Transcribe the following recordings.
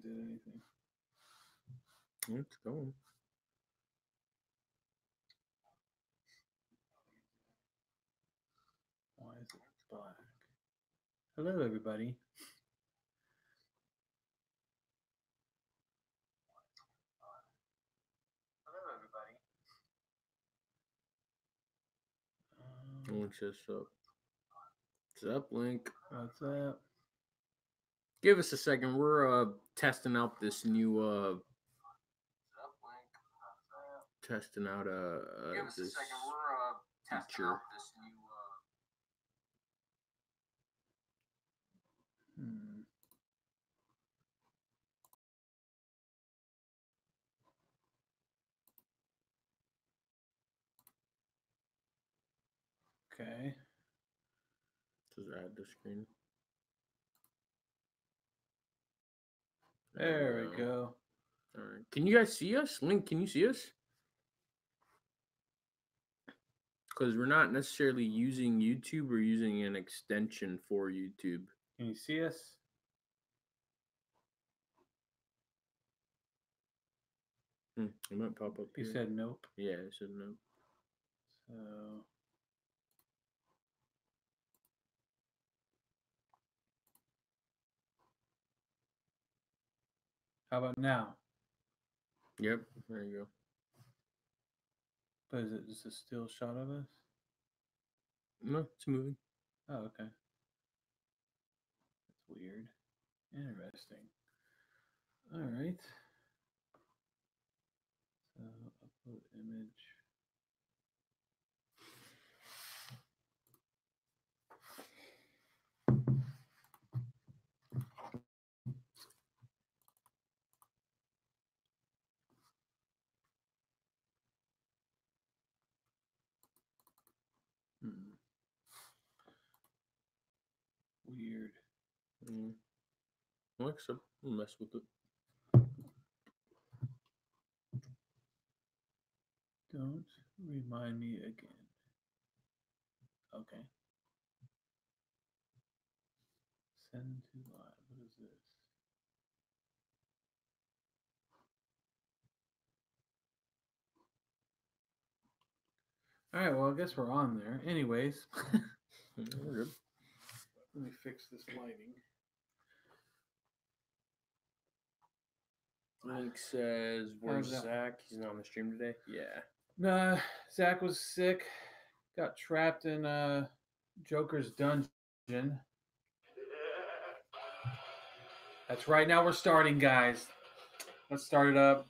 did anything. Let's go. Why is it black? Hello, everybody. Link says up. What's up, Link? What's up? Give us a second. We're testing out this new testing out this feature. Okay. Just add the screen. There we go. All right. Can you guys see us? Link, can you see us? Because we're not necessarily using YouTube. We're using an extension for YouTube. Can you see us? It might pop up. You here. said nope. Yeah, I said nope. So. How about now? Yep, there you go. But is it just a still shot of us? No, it's moving. Oh, okay. That's weird. Interesting. All right. So upload image. Weird. Alexa, we'll mess with it. Don't remind me again. Okay. Send to live. What is this? All right. Well, I guess we're on there. Anyways. We're good. Let me fix this lighting. Link says, "Where's Zach? He's not on the stream today." Yeah. Nah, Zach was sick. Got trapped in Joker's dungeon. That's right. Now we're starting, guys. Let's start it up.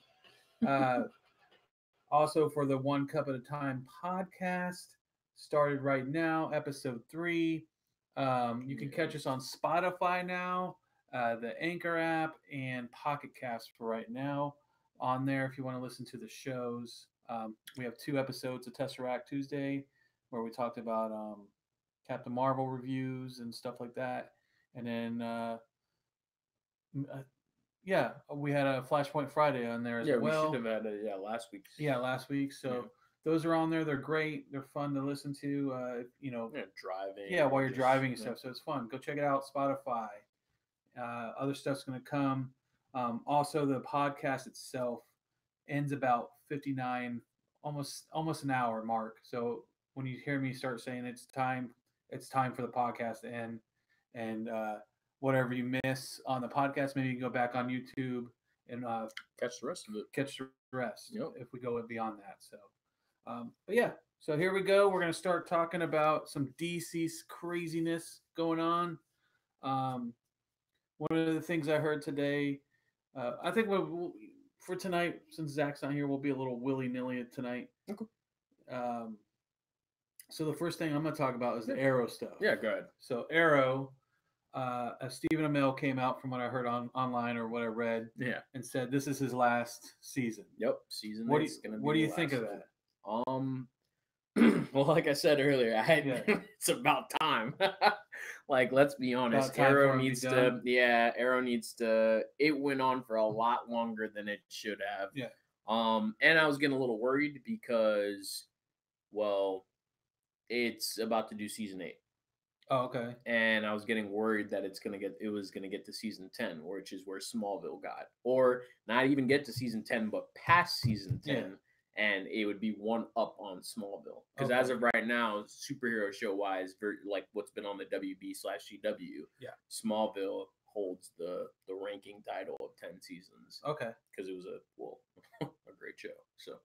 Also, for the One Cup at a Time podcast, started right now, episode 3. You can catch us on Spotify now, the Anchor app, and Pocket Cast for right now. On there, if you want to listen to the shows, we have 2 episodes of Tesseract Tuesday, where we talked about Captain Marvel reviews and stuff like that. And then, yeah, we had a Flashpoint Friday on there as well. Yeah, we should have had last week. Yeah, last week. So those are on there. They're great. They're fun to listen to. Driving. Yeah, while you're driving and stuff. So it's fun. Go check it out. Spotify. Other stuff's going to come. Also, the podcast itself ends about 59, almost an hour mark. So when you hear me start saying it's time for the podcast to end, and whatever you miss on the podcast, maybe you can go back on YouTube and catch the rest of it. Catch the rest. Yep. If we go beyond that. So, but yeah. So here we go. We're going to start talking about some DC craziness going on. One of the things I heard today, I think for tonight, since Zach's not here, we'll be a little willy-nilly tonight. Okay. So the first thing I'm going to talk about is the Arrow stuff. Yeah, go ahead. So Arrow, Stephen Amell came out from what I heard online or what I read. Yeah. And said this is his last season. Yep. Season. What do you think of that? Well, like I said earlier, it's about time. Like, let's be honest. Arrow needs to. Yeah, Arrow needs to. It went on for a lot longer than it should have. Yeah. And I was getting a little worried because, well, it's about to do season 8 Oh, okay. And I was getting worried that it was gonna get to season 10, which is where Smallville got, or not even get to season 10, but past season 10, and it would be one up on Smallville. Because as of right now, superhero show wise, like what's been on the WB/CW, Smallville holds the ranking title of 10 seasons. Okay. Because it was a great show. So,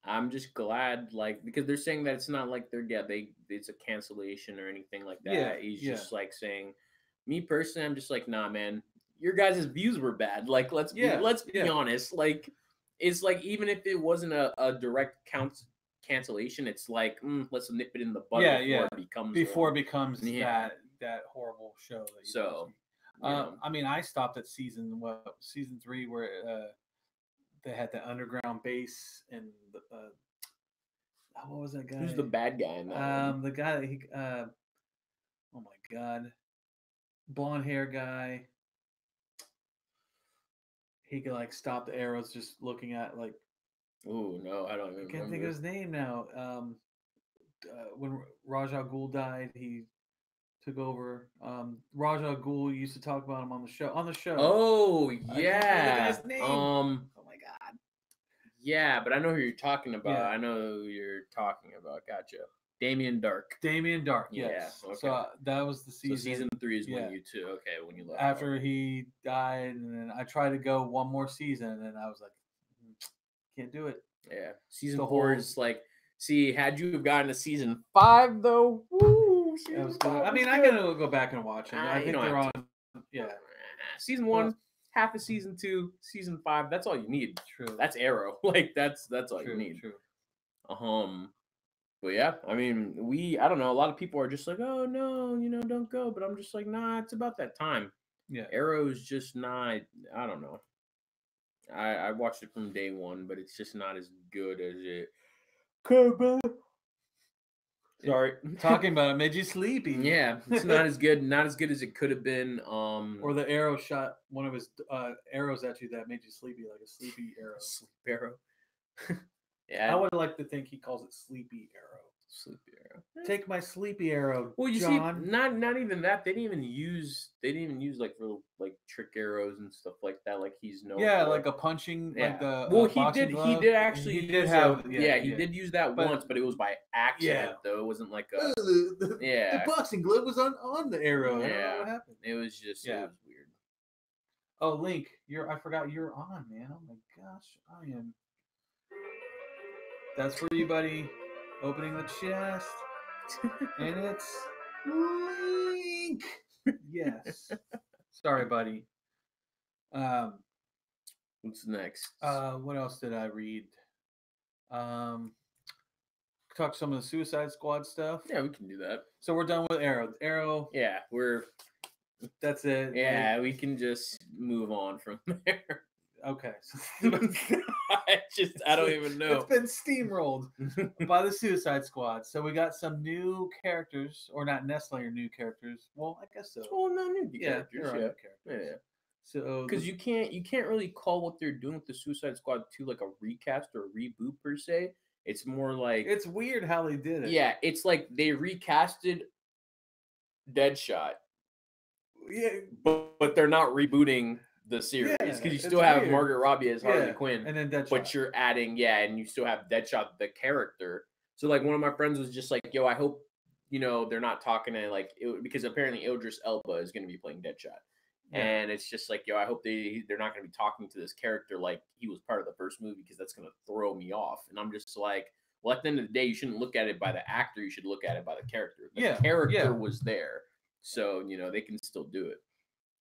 I'm just glad, like, because they're saying that it's not like it's a cancellation or anything like that. Yeah, He's just like saying, me personally, I'm just like, nah, man, your guys' views were bad. Like, let's be honest. Like, it's like, even if it wasn't a direct cancellation, it's like, let's nip it in the bud before it becomes that horrible show. That you so, I mean, I stopped at season 3 where they had the underground base and what was that guy? Who's the bad guy in that? The guy that oh my god, blonde hair guy. He could like stop the arrows just looking at like. Oh no, I don't even. I can't think of his name now. When Ra's al Ghul died, he took over. Ra's al Ghul used to talk about him on the show. Oh yeah. The guy's name. Oh my god. Yeah, but I know who you're talking about. Yeah. I know who you're talking about. Gotcha. Damien Dark. Damien Dark. Yeah. Yes. Okay. So that was the season. So season 3 is when you two. Okay, when you left. After he died, and then I tried to go one more season, and I was like, can't do it. Yeah. Season 4 is like. See, had you have gotten to season 5 though, woo! That was good. I mean, I gotta go back and watch it. I think they're on. Yeah. Season 1, half of season 2, season 5. That's all you need. True. That's Arrow. Like that's all you need. True. But yeah, I mean, I don't know. A lot of people are just like, oh no, don't go. But I'm just like, nah, it's about that time. Yeah. Arrow's just not. I don't know. I watched it from day one, but it's just not as good as it could be. Sorry, talking about it made you sleepy. Yeah, it's not as good as it could have been. Or the arrow shot one of his arrows at you that made you sleepy, like a sleepy arrow. Sleep arrow. Yeah, I would like to think he calls it sleepy arrow. Sleepy arrow. Take my sleepy arrow. Well, you John. see, not even that. They didn't even use like real like trick arrows and stuff like that. Like he's no. Yeah, like a punching. Yeah. Like the. Well, he did actually. He did have. He did use that once, but it was by accident. Though it wasn't like a. The boxing glove was on the arrow. Yeah. I don't know what happened. It was just. Yeah. It was weird. Oh, Link, I forgot you're on, man. Oh my gosh, I am. That's for you, buddy. Opening the chest. And it's Link. Yes. Sorry, buddy. What's next? What else did I read? Talk some of the Suicide Squad stuff. Yeah, we can do that. So we're done with Arrow. Yeah, that's it. Yeah, we can just move on from there. Okay. I don't even know. It's been steamrolled by the Suicide Squad. So we got some new characters, or not necessarily new characters. Well, I guess so. Well, no, new characters. New characters. Yeah. So because you can't really call what they're doing with the Suicide Squad 2 like a recast or a reboot per se. It's more like it's weird how they did it. Yeah, it's like they recasted Deadshot. Yeah, but they're not rebooting the series because you still have Margaret Robbie as Harley Quinn, and then Deadshot. But you're adding and you still have Deadshot the character. So like one of my friends was just like, "Yo, I hope they're not talking to because apparently Idris Elba is going to be playing Deadshot." Yeah. And it's just like, yo, I hope they're not going to be talking to this character like he was part of the first movie because that's going to throw me off. And I'm just like, well, at the end of the day, you shouldn't look at it by the actor. You should look at it by the character. The character was there. So, they can still do it.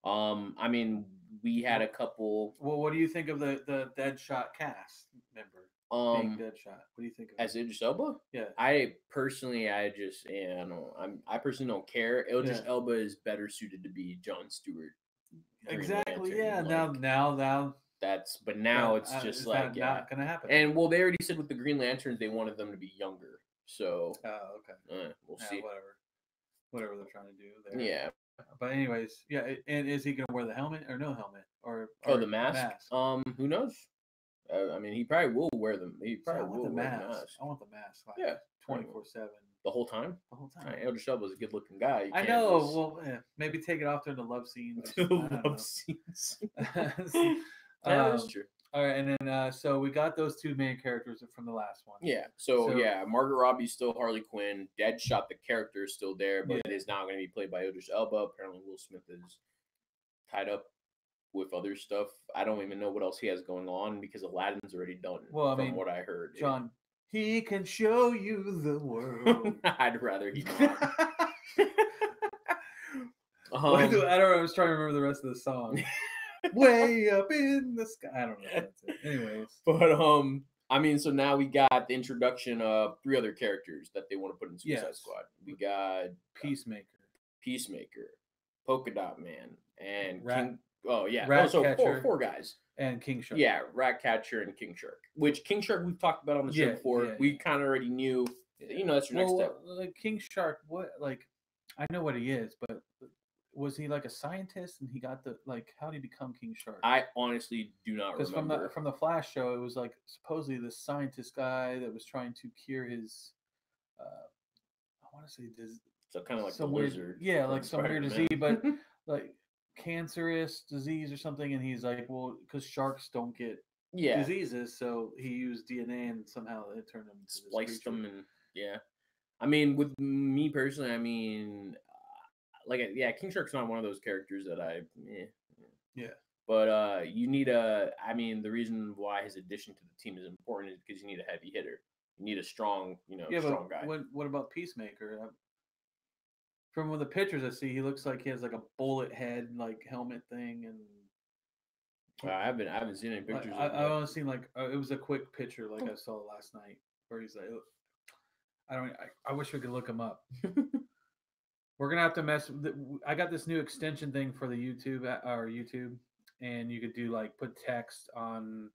I mean, we had a couple. Well, what do you think of the Deadshot cast member? Being Deadshot. What do you think of as Idris Elba? Yeah. I personally don't care. Idris Elba is better suited to be Jon Stewart. Exactly. Lantern. Yeah. Now. Now it's just like not gonna happen. And well, they already said with the Green Lanterns they wanted them to be younger. So. Oh, okay. We'll see. Whatever they're trying to do there. Yeah. But anyways, yeah. And is he gonna wear the helmet or no helmet or the mask? Who knows? I mean, he probably will wear them. He probably will wear the mask. I want the mask. 24/7. The whole time? The whole time. Idris Elba's a good-looking guy. You I can't know. just- Well, maybe take it off during the love scenes. I don't know. love scenes. Yeah, that's true. All right, and then so we got those two main characters from the last one. Yeah. So, So- yeah, Margaret Robbie's still Harley Quinn. Deadshot, the character, is still there, but Yeah. it is now going to be played by Idris Elba. Apparently, Will Smith is tied up with other stuff. I don't even know what else he has going on because Aladdin's already done. Well, I from mean, what I heard, John, he can show you the world. I'd rather he not. I don't know. I was trying to remember the rest of the song. Way up in the sky. I don't know. If that's it. Anyways, But I mean, so now we got the introduction of 3 other characters that they want to put in Suicide Yes. Squad. We got Peacemaker Polka Dot Man, and Rat- King. Oh yeah, Ratcatcher. four guys. and King Shark. Yeah, Ratcatcher and King Shark. Which King Shark we've talked about on the show Yeah, before. yeah, We kind of already knew. You know, that's your next step. Like King Shark, what like I know what he is, but was he like a scientist and he got the like how did he become King Shark? I honestly do not Because remember. from the Flash show, it was like supposedly this scientist guy that was trying to cure his I want to say this So kind of like some the weird, lizard. yeah, from like some weird Spider-Man. disease, but like cancerous disease or something, and he's like, well, because sharks don't get yeah, diseases, so he used DNA and somehow it turned him into this spliced creature. them and yeah. I mean, with me personally, I mean, yeah, King Shark's not one of those characters that Yeah. But you need I mean, the reason why his addition to the team is important is because you need a heavy hitter. You need a strong, strong guy. What about Peacemaker? From the pictures I see, he looks like he has like a bullet head, like helmet thing, and I haven't seen any pictures. I of him I've yet. only seen like it was a quick picture, like I saw last night, where he's like, I wish we could look him up. We're gonna have to mess. I got this new extension thing for the YouTube, and you could do like put text on.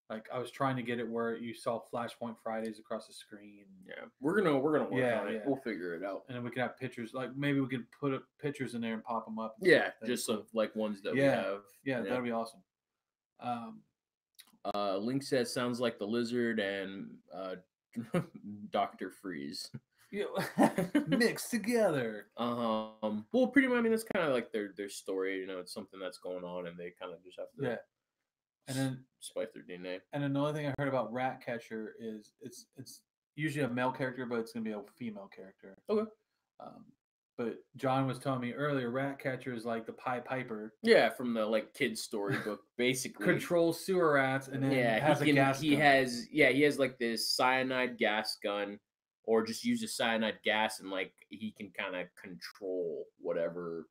Like I was trying to get it where you saw Flashpoint Fridays across the screen. Yeah, we're gonna work Yeah, on it. yeah. We'll figure it out. And then we could have pictures. Like maybe we could put pictures in there and pop them up. and Yeah, stuff. just of like ones that we Yeah, have. Yeah, that'd be awesome. Link says sounds like the lizard and Dr. Freeze. Mixed together. Well, pretty much. I mean, that's kind of like their story. It's something that's going on, and they kind of just have to And then spice their DNA. And another thing I heard about Ratcatcher is it's usually a male character, but it's gonna be a female character. Okay. But John was telling me earlier, Ratcatcher is like the Pied Piper. Yeah, from the kids storybook, basically. Controls sewer rats and then has a gas gun. He has like this cyanide gas gun, or just uses cyanide gas, and like he can kind of control whatever.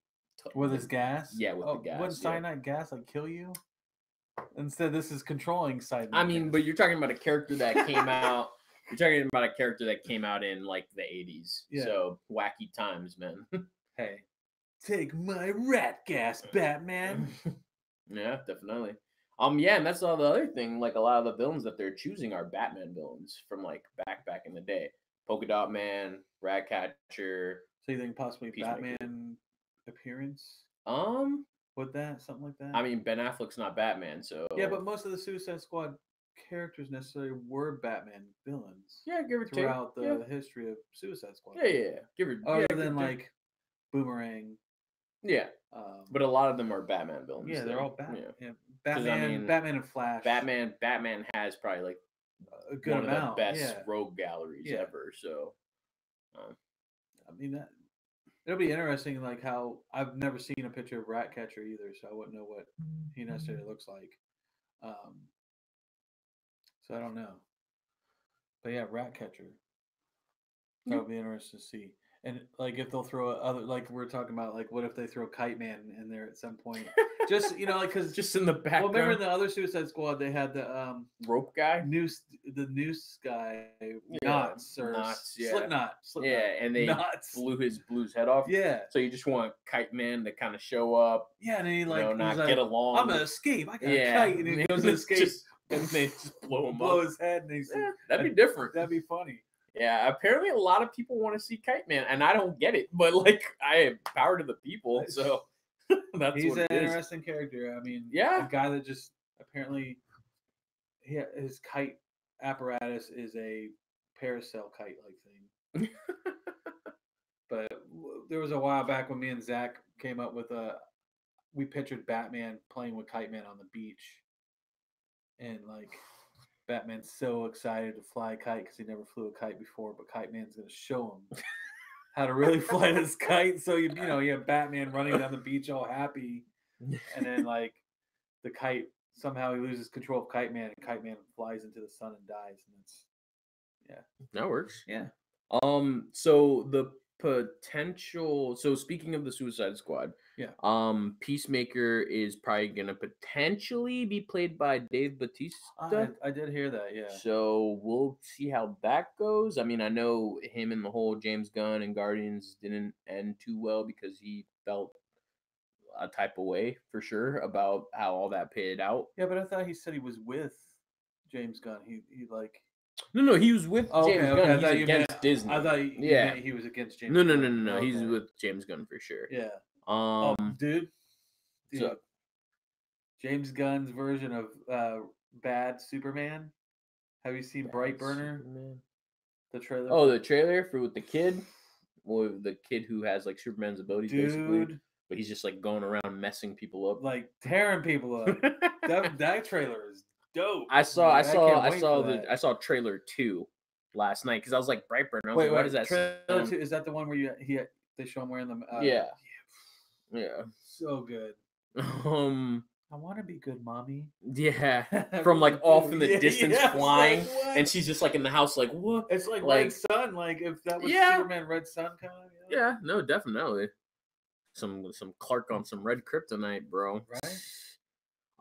With his gas? Yeah, with the gas. Wouldn't cyanide gas like kill you? Instead, this is controlling cyanide. I mean, gas. but you're talking about a character that came out. You're talking about a character that came out in like the 80s. Yeah. So wacky times, man. Hey, take my rat gas, Batman. Yeah, definitely. Yeah, and that's all the other thing. Like a lot of the villains that they're choosing are Batman villains from like back in the day. Polka Dot Man, Ratcatcher. So you think possibly Peacemaker. Batman appearance? Um, With that, something like that. I mean, Ben Affleck's not Batman, so yeah, but most of the Suicide Squad characters necessarily were Batman villains yeah, give or take. throughout the Yeah. history of Suicide Squad. Yeah. Give or Other give or than take. like Boomerang. Yeah, but a lot of them are Batman villains. yeah, they're though. all Batman. Yeah. Yeah. 'Cause, Batman, I mean, Batman and Flash. Batman has probably like a good one amount. of the best yeah. rogue galleries Yeah. ever. So, I mean that it'll be interesting. Like how I've never seen a picture of Ratcatcher either, so I wouldn't know what he necessarily looks like. So I don't know. But yeah, Ratcatcher. Yeah. That would be interesting to see. And like if they'll throw other like we're talking about, like what if they throw Kite Man in there at some point? Just like because just in the background. well, remember in the other Suicide Squad they had the rope guy. noose guy Yeah, Knots or Knots, yeah. Slipknot. Yeah, and they Knots. blew his head off. Yeah, So you just want Kite Man to kind of show up, yeah, and then he like not he's like, get along. I'm gonna escape. I got yeah, a kite, and he goes to escape, and they just blow him blow up. his head, and he's Yeah, that'd be different. that'd be funny. Yeah, apparently a lot of people want to see Kite Man, and I don't get it, but like I have power to the people, so that's He's what an it is. interesting character. I mean, Yeah. a guy that just apparently his kite apparatus is a parasail kite like thing. But there was a while back when me and Zach came up with we pictured Batman playing with Kite Man on the beach, and like Batman's so excited to fly a kite because he never flew a kite before, but Kite Man's gonna show him how to really fly this kite. So you have Batman running down the beach all happy, and then like the kite somehow he loses control of Kite Man, and Kite Man flies into the sun and dies, and it's That works. yeah. So the potential. So speaking of the Suicide Squad, Yeah. Peacemaker is probably gonna potentially be played by Dave Bautista. I did hear that, yeah. So we'll see how that goes. I mean, I know him and the whole James Gunn and Guardians didn't end too well because he felt a type of way for sure about how all that played out. Yeah, but I thought he said he was with James Gunn. He like No, he was with James Gunn. I He's thought you against meant, Disney. I thought you meant he was against James No. Gunn. He's Okay. with James Gunn for sure. Yeah. Dude. So James Gunn's version of Bad Superman. Have you seen Brightburner? Superman. The trailer. Oh, the trailer with the kid, with the kid who has like Superman's abilities, basically. But he's just like going around messing people up, like tearing people up. that trailer is dope. I saw trailer 2 last night because I was like Brightburn. I was like, what is that? Trailer 2, is that the one where they show him wearing the yeah, so good. I want to be good, mommy. Yeah, from like off in the distance flying, and she's just like in the house, like what? It's like Red Sun, like if that was Superman Red Sun kind of. Yeah, no, definitely. Some Clark on some red kryptonite, bro. Right.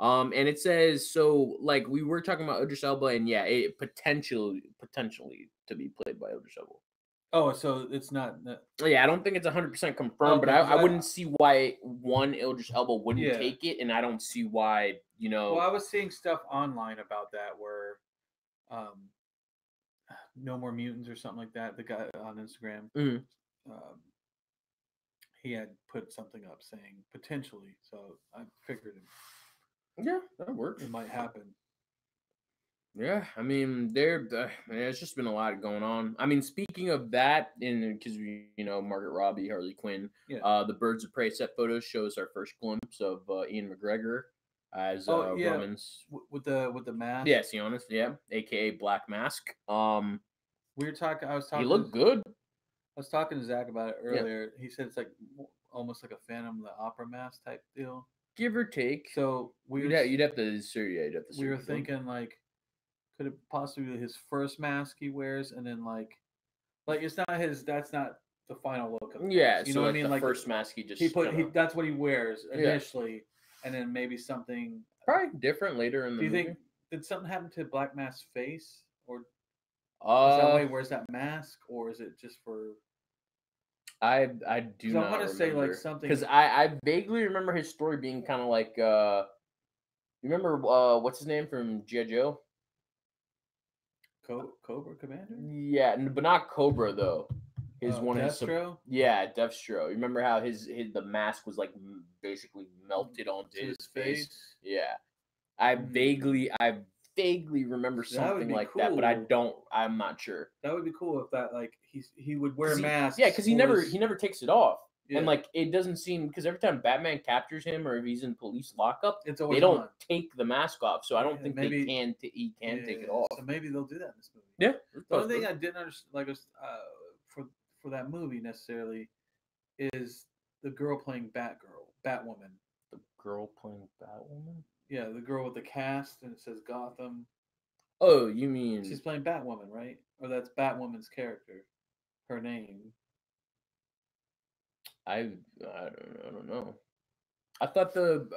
And it says so. Like we were talking about Idris Elba, and yeah, it potentially to be played by Idris Elba. Oh, so it's not. Yeah, I don't think it's 100% confirmed, but I wouldn't see why Idris Elba wouldn't take it, and I don't see why Well, I was seeing stuff online about that where, No More Mutants or something like that. The guy on Instagram, he had put something up saying potentially. So I figured yeah, that works. It might happen. Yeah, I mean, it's just been a lot going on. I mean, speaking of that, and because Margaret Robbie, Harley Quinn, the Birds of Prey set photos shows our first glimpse of Ian McGregor as Roman's with the mask. Yeah, Sionis, aka Black Mask. We were talking. I was talking. He looked good. I was talking to Zach about it earlier. Yeah. He said it's like almost like a Phantom of the Opera mask type deal, give or take. So you'd have to. We were thinking like. Could it possibly be his first mask he wears, and then like it's not his. That's not the final look of. Yeah, you know what I mean. The first mask he that's what he wears initially, and then maybe something probably different later in the movie. Do you think did something happen to Black Mask's face, or is that why he wears that mask, or is it just for? I do not. I want to say like something because I vaguely remember his story being kind of like you remember what's his name from G.I. Joe? Cobra Commander? Yeah, but not Cobra though. Deathstroke? Deathstroke. You remember how the mask was like basically melted onto his face? Yeah. I vaguely remember something like that, but I'm not sure. That would be cool if that like he would wear a mask. Yeah, because he never takes it off. Yeah. And like it doesn't seem because every time Batman captures him or if he's in police lockup, they don't take the mask off. So I don't think he can take it off. So maybe they'll do that in this movie. Yeah. The only thing I didn't understand, for that movie necessarily, is the girl playing Batwoman. The girl playing Batwoman. Yeah, the girl with the cast and it says Gotham. Oh, you mean she's playing Batwoman, right? Or that's Batwoman's character, her name. I don't know. I thought the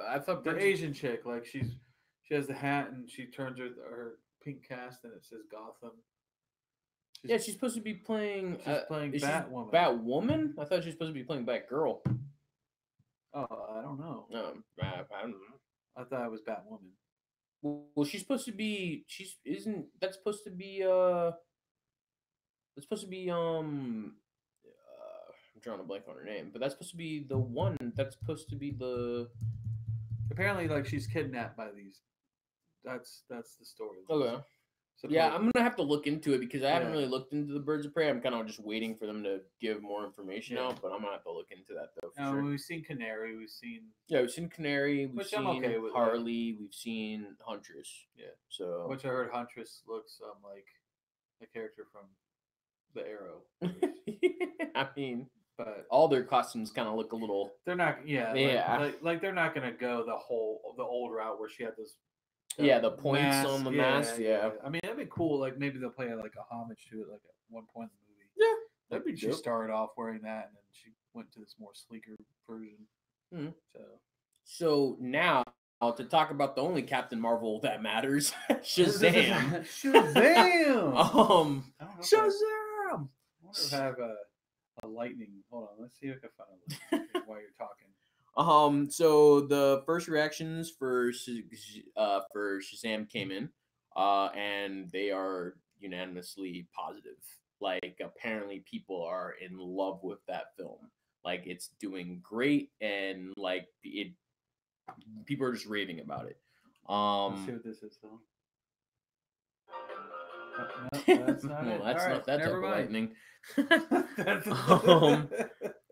Asian chick, like she has the hat and she turns her pink cast and it says Gotham. She's supposed to be playing. She's playing Batwoman. Batwoman? I thought she was supposed to be playing Batgirl. Oh, I don't know. I don't know. I thought it was Batwoman. Well, she's supposed to be. That's supposed to be. That's supposed to be. I'm drawing a blank on her name, but that's supposed to be the one. That's supposed to be the. Apparently, like she's kidnapped by these. That's the story. Okay. Yeah, supposedly. I'm gonna have to look into it because I haven't Yeah. really looked into the Birds of Prey. I'm kind of just waiting for them to give more information Yeah. out, but I'm gonna have to look into that though for Now, sure. we've seen Canary, we've seen Yeah, we've seen Canary, we've Which seen I'm okay with, like- Harley, we've seen Huntress. Yeah. So which I heard Huntress looks like a character from the Arrow, I mean, but all their costumes kind of look a little. they're not. Yeah, Yeah. like they're not gonna go the old route where she had this. Yeah, the points on the mask. Yeah. I mean, that'd be cool. Like maybe they'll play like a homage to it, like at one point in the movie. Yeah, Like that'd be she dope. started off wearing that, and then she went to this more sleeker version. Mhm. So So now to talk about the only Captain Marvel that matters, Shazam. Shazam! I don't know if Shazam! I wonder if I have a lightning. Hold on, let's see if I can find a lightning while you're talking. So the first reactions for Shazam came in, and they are unanimously positive. Like apparently people are in love with that film. Like it's doing great, and like people are just raving about it. Let's see what this is though. No, that's not well, it. that's All not right, that type never of mind. lightning.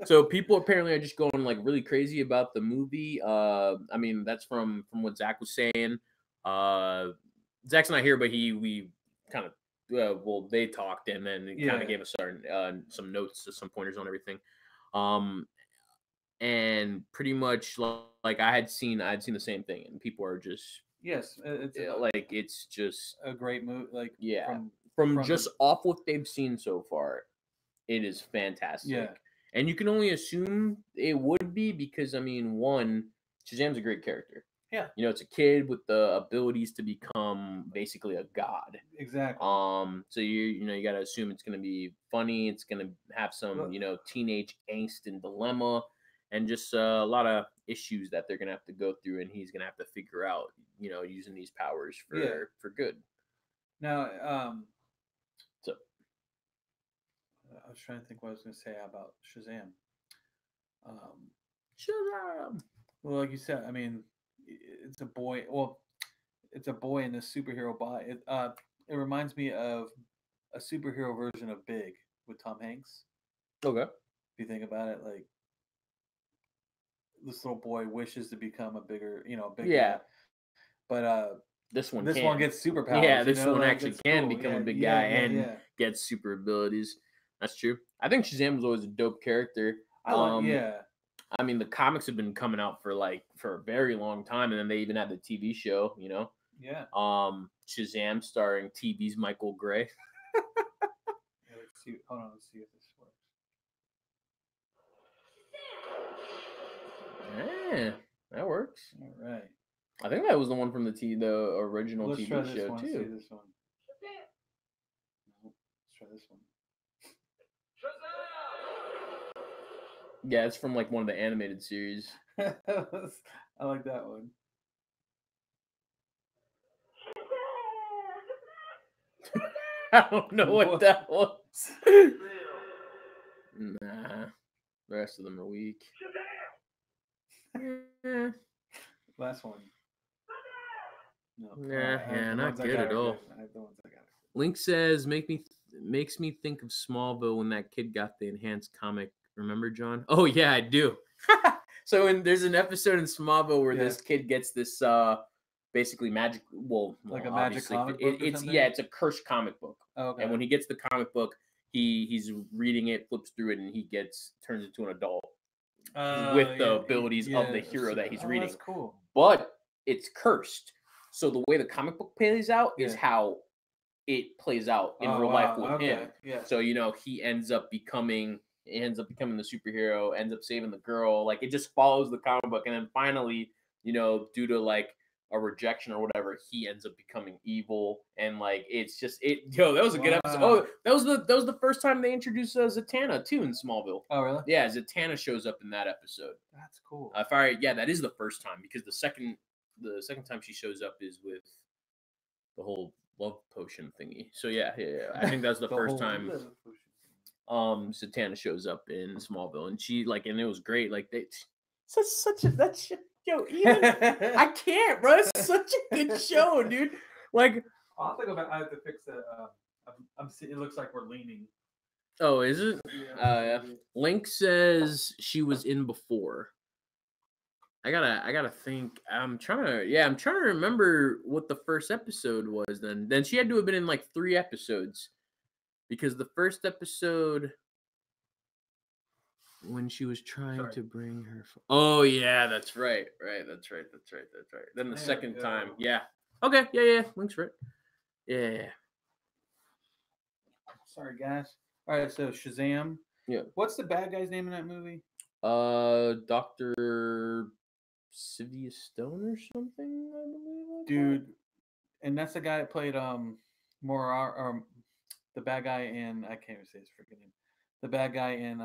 So people apparently are just going like really crazy about the movie. I mean, that's from what Zach was saying. Zach's not here, but we kind of they talked and then kind of gave us some notes, some pointers on everything. And pretty much like I had seen the same thing, and people are just yes, it's like it's just a great movie. Like from just off what they've seen so far, it is fantastic. Yeah. And you can only assume it would be because I mean, one, Shazam's a great character. Yeah. You know, it's a kid with the abilities to become basically a god. Exactly. So you gotta assume it's gonna be funny. It's gonna have some teenage angst and dilemma, and just a lot of issues that they're gonna have to go through, and he's gonna have to figure out, using these powers for good. Now, So I was trying to think what I was going to say about Shazam. Shazam. Well, like you said, I mean, it's a boy. Well, it's a boy in this superhero body. It reminds me of a superhero version of Big with Tom Hanks. Okay. If you think about it, like this little boy wishes to become a bigger, guy. But this one gets superpowers. Yeah, this one actually can become a big guy and yeah. gets super abilities. That's true. I think Shazam was always a dope character. I mean, the comics have been coming out for a very long time, and then they even had the TV show. Yeah. Shazam starring TV's Michael Gray. Let's see. Hold on. Let's see if this works. Yeah, that works. All right. I think that was the one from the original Let's TV try this show one. too. See this one. Let's try this one. Yeah, it's from like one of the animated series. I like that one. I don't know what that was. Nah, the rest of them are weak. Last one. No. Not good at all. I have the ones I got. Link says, makes me think of Smallville when that kid got the enhanced comic. Remember, John? Oh yeah, I do. So there's an episode in Smallville where this kid gets this basically magic. Like a magic comic book. It's a cursed comic book. Okay. And when he gets the comic book, he's reading it, flips through it, and he turns into an adult with the abilities of the hero that he's reading. That's cool. But it's cursed. So the way the comic book plays out is how it plays out in real life with him. Yeah. So he ends up becoming the superhero, ends up saving the girl. Like it just follows the comic book, and then finally, due to like a rejection or whatever, he ends up becoming evil. And like it's just it. That was a good episode. Oh, that was the first time they introduced Zatanna too in Smallville. Oh really? Yeah, Zatanna shows up in that episode. That's cool. That is the first time, because the second time she shows up is with the whole love potion thingy. So yeah. I think that's the first time Zatanna shows up in Smallville, and she and it was great. Like I can't, bro. It's such a good show, dude. Like I'll have to go back. I have to fix the. It looks like we're leaning. Oh, is it? Yeah. Link says she was in before. I gotta think. I'm trying to remember what the first episode was. Then she had to have been in like 3 episodes, because the first episode, when she was trying to bring her. Oh yeah, that's right. That's right. Then the second time, yeah. Okay, yeah. Link's right. Yeah. Sorry, guys. All right, so Shazam. Yeah. What's the bad guy's name in that movie? Dr. Sylvia Stone or something, I believe. Dude, and that's the guy that played the bad guy in, I can't even say his freaking name. The bad guy in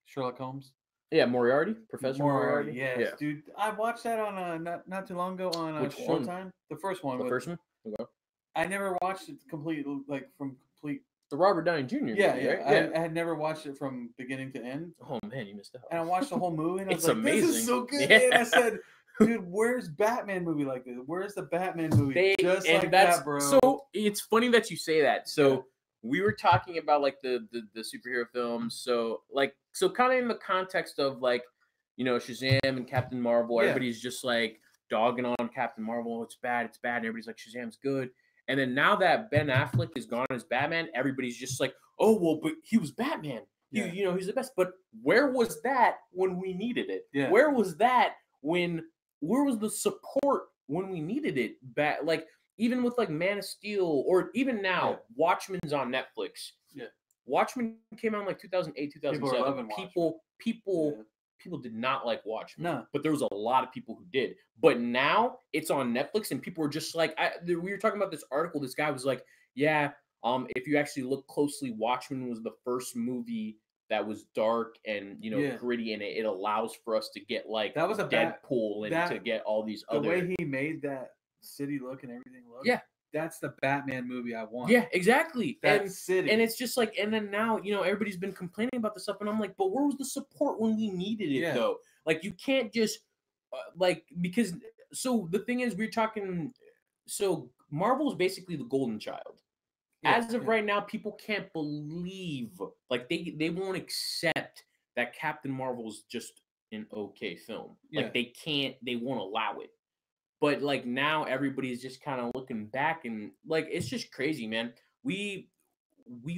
Sherlock Holmes. Yeah, Moriarty, Professor Moriarty. Yes, yeah. Dude. I watched that on not too long ago on Showtime. The first one. The first one. Okay. I never watched it complete, The Robert Downey Jr. movie, Yeah. right? I had never watched it from beginning to end. Oh man, you missed out. And I watched the whole movie, and I was It's like, amazing. "This is so good." Yeah. And I said, "Dude, where's Batman movie like this? Where's the Batman movie that, bro?" So it's funny that you say that. So we were talking about like the superhero films. So kind of in the context of like, Shazam and Captain Marvel. Everybody's just like dogging on Captain Marvel. It's bad. And everybody's like, Shazam's good. And then now that Ben Affleck is gone as Batman, everybody's just like, oh, well, but he was Batman. Yeah. He's the best. But where was that when we needed it? Yeah. Where was that where was the support when we needed it? Like, even with like Man of Steel, or even now, Watchmen's on Netflix. Yeah. Watchmen came out in like 2008, 2007. People did not like Watchmen. No. But there was a lot of people who did. But now it's on Netflix, and people are just like, we were talking about this article. This guy was like, yeah, if you actually look closely, Watchmen was the first movie that was dark and gritty, and it allows for us to get like that was a Deadpool and to get all these other. The way he made that city look and everything look. Yeah. That's the Batman movie I want. Yeah, exactly. City. And it's just like, and then now, everybody's been complaining about this stuff, and I'm like, but where was the support when we needed it though? Like, you can't just because the thing is, we're talking. So Marvel is basically the golden child. As of right now, people can't believe, like they won't accept that Captain Marvel is just an okay film. Like they won't allow it. But like now everybody's just kind of looking back, and like it's just crazy, man. We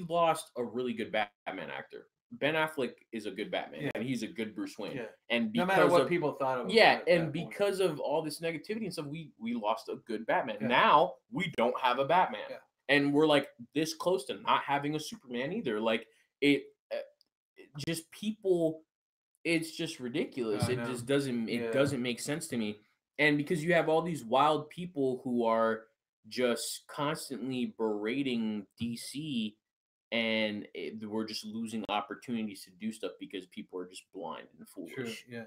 lost a really good Batman actor. Ben Affleck is a good Batman, and he's a good Bruce Wayne. Yeah. And no matter what people thought of him. Yeah, and because of all this negativity and stuff, we lost a good Batman. Yeah. Now we don't have a Batman. Yeah. And we're like this close to not having a Superman either. Like it just people, it's just ridiculous. It just doesn't make sense to me. And because you have all these wild people who are just constantly berating DC, and we're just losing opportunities to do stuff because people are just blind and foolish. True. Yeah.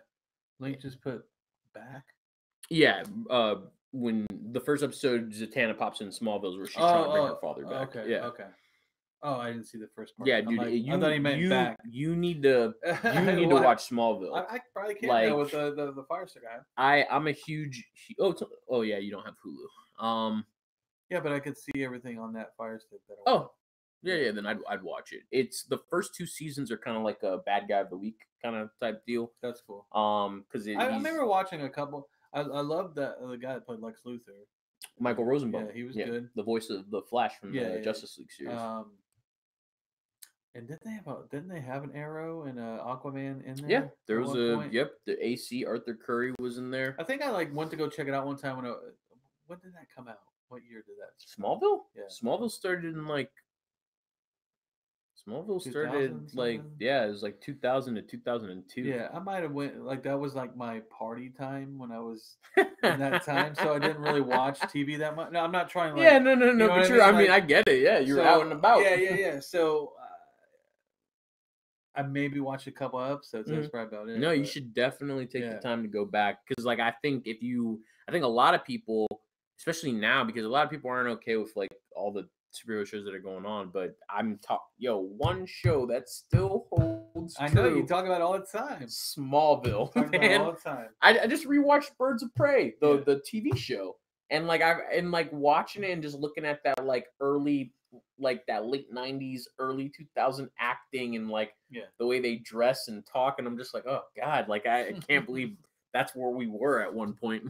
Link just put back. Yeah. When the first episode, Zatanna pops in Smallville, where she's trying to bring her father back. Okay. Yeah. Okay. Oh, I didn't see the first part. Yeah, dude. I thought he meant back. You need to watch Smallville. I probably can't now with the Fire Stick I have. I'm a huge. Oh yeah, you don't have Hulu. Yeah, but I could see everything on that Fire Stick. Yeah. Then I'd watch it. It's the first 2 seasons are kind of like a bad guy of the week kind of type deal. That's cool. Because I remember watching a couple. I love that the guy that played Lex Luthor, Michael Rosenbaum. Yeah, he was good. The voice of the Flash from the Justice League series. And didn't they have an Arrow and Aquaman in there? Yeah, there was the AC Arthur Curry was in there. I think I went to go check it out one time when did that come out? What year did that start? Smallville? Yeah. Smallville started it was like 2000 to 2002. Yeah, I might have went that was like my party time when I was in that time, so I didn't really watch TV that much. No, I'm not trying. No. But I mean, I get it. Yeah, you were out and about. Yeah. So I maybe watched a couple episodes. That's probably about it. No, you should definitely take the time to go back, because I think a lot of people, especially now, because a lot of people aren't okay with like all the superhero shows that are going on, but one show that still holds true. I know you talk about it all the time. Smallville, man. All the time. I just rewatched Birds of Prey, the TV show, And like watching it and just looking at that like early, like that late 90s, early 2000 acting and like the way they dress and talk, and I'm just like, oh God, like I can't believe that's where we were at one point.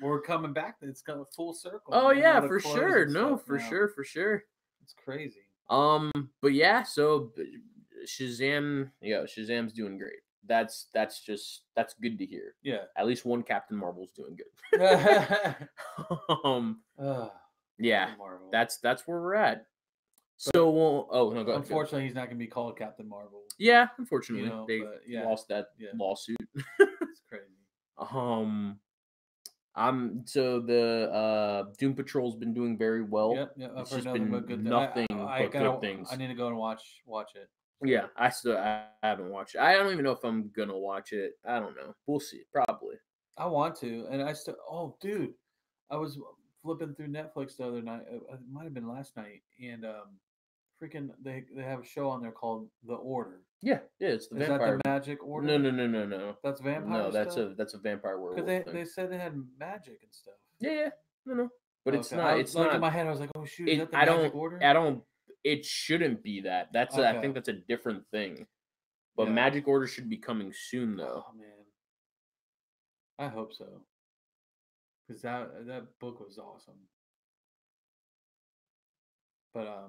We're coming back. It's coming full circle. Oh man. yeah, All the for clothes sure. and No, stuff for now. sure. It's crazy. But yeah, so Shazam's doing great. That's good to hear. Yeah. At least one Captain Marvel's doing good. Yeah, Marvel. that's where we're at. So, well, oh no, go ahead. Unfortunately, he's not going to be called Captain Marvel. Yeah, unfortunately, You know, they but, yeah, lost that lawsuit. It's crazy. So the Doom Patrol's been doing very well. Yep. It's just been nothing but good things. I need to go and watch it. Yeah, I haven't watched it. I don't even know if I'm gonna watch it. I don't know. We'll see. Probably. I want to, and I still. Oh, dude, I was flipping through Netflix the other night. It might have been last night, and freaking they have a show on there called The Order. Yeah, it's the vampire. Is that the magic order? No. That's vampire. No, that's a vampire werewolf. Because they said they had magic and stuff. Yeah. No. But it's not. It's like not in my head. I was like, oh shoot, is that the magic order? I don't. It shouldn't be that. I think that's a different thing. But Magic Order should be coming soon, though. Oh man, I hope so. Because that book was awesome. But